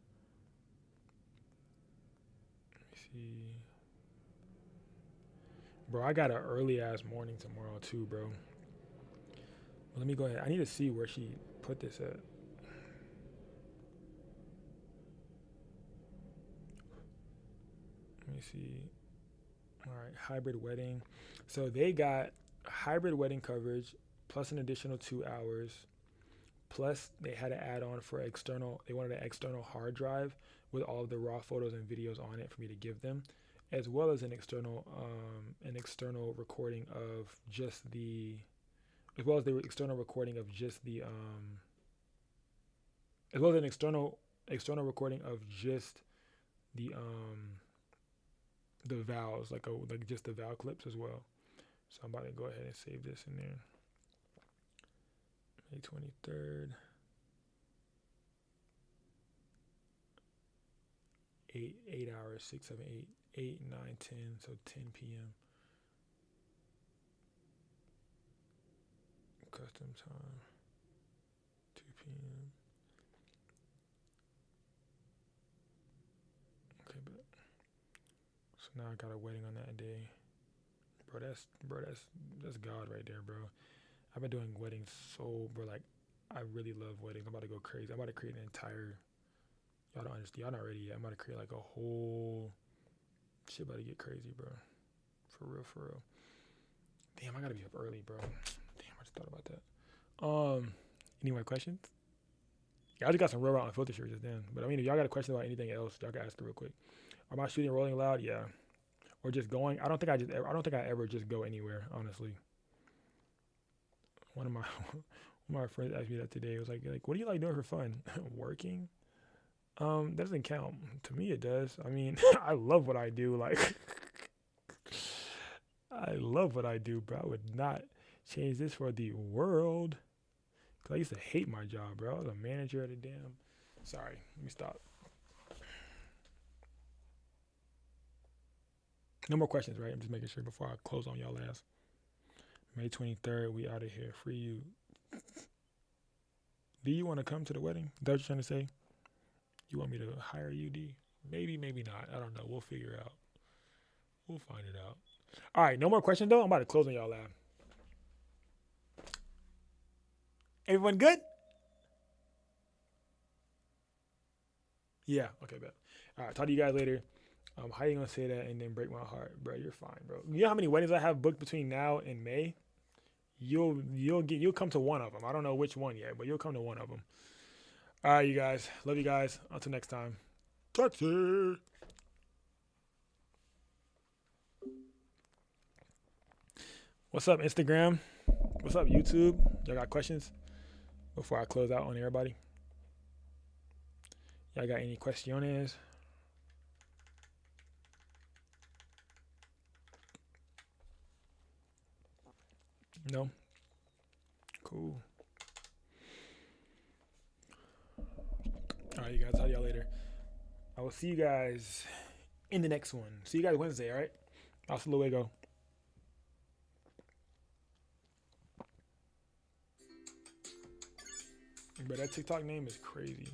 C: Let me see. Bro, I got an early ass morning tomorrow too, bro. But let me go ahead. I need to see where she put this at. Let me see. All right, hybrid wedding. So they got hybrid wedding coverage plus an additional 2 hours. Plus they had to add on for external. They wanted an external hard drive with all of the raw photos and videos on it for me to give them, as well as an external recording of just the, as well as the external recording of just the, as well as an external recording of just the vowels, like just the vowel clips as well. So I'm about to go ahead and save this in there. May 23rd. 8 hours, 6, 7, 8, 9, 10, so 10 p.m. Custom time, 2 p.m. Okay, but so now I got a wedding on that day. That's God right there, bro. I've been doing weddings like I really love weddings. I'm about to go crazy. I'm about to create an entire, y'all don't understand, y'all not ready yet. I'm about to create like a whole shit, about to get crazy, bro. For real. Damn, I gotta be up early, bro. Damn, I just thought about that. Any more questions? Yeah, I just got some real round filter shirts just then. But I mean, if y'all got a question about anything else, y'all can ask it real quick. Am I shooting Rolling Loud? Yeah. Or just going? I don't think I ever just go anywhere, honestly. One of my friends asked me that today. It was like, what do you like doing for fun? Working? That doesn't count. To me, it does. I mean, I love what I do. Like, I love what I do, bro. I would not change this for the world. Cause I used to hate my job, bro. I was a manager at a damn. Sorry, let me stop. No more questions, right? I'm just making sure before I close on y'all ass. May 23rd, we out of here. Free you. Do you want to come to the wedding? Is that what you're trying to say? You want me to hire you, D? Maybe, maybe not. I don't know. We'll figure it out. We'll find it out. All right, no more questions, though. I'm about to close on y'all ass. Everyone good? Yeah, okay, bet. All right, talk to you guys later. How you gonna say that and then break my heart, bro? You're fine, bro. You know how many weddings I have booked between now and May? You'll come to one of them. I don't know which one yet, but you'll come to one of them. All right, you guys. Love you guys. Until next time. Taxi. What's up, Instagram? What's up, YouTube? Y'all got questions before I close out on everybody? Y'all got any questions? No? Cool. All right, you guys. Talk to y'all later. I will see you guys in the next one. See you guys Wednesday, all right? Hasta luego. But that TikTok name is crazy.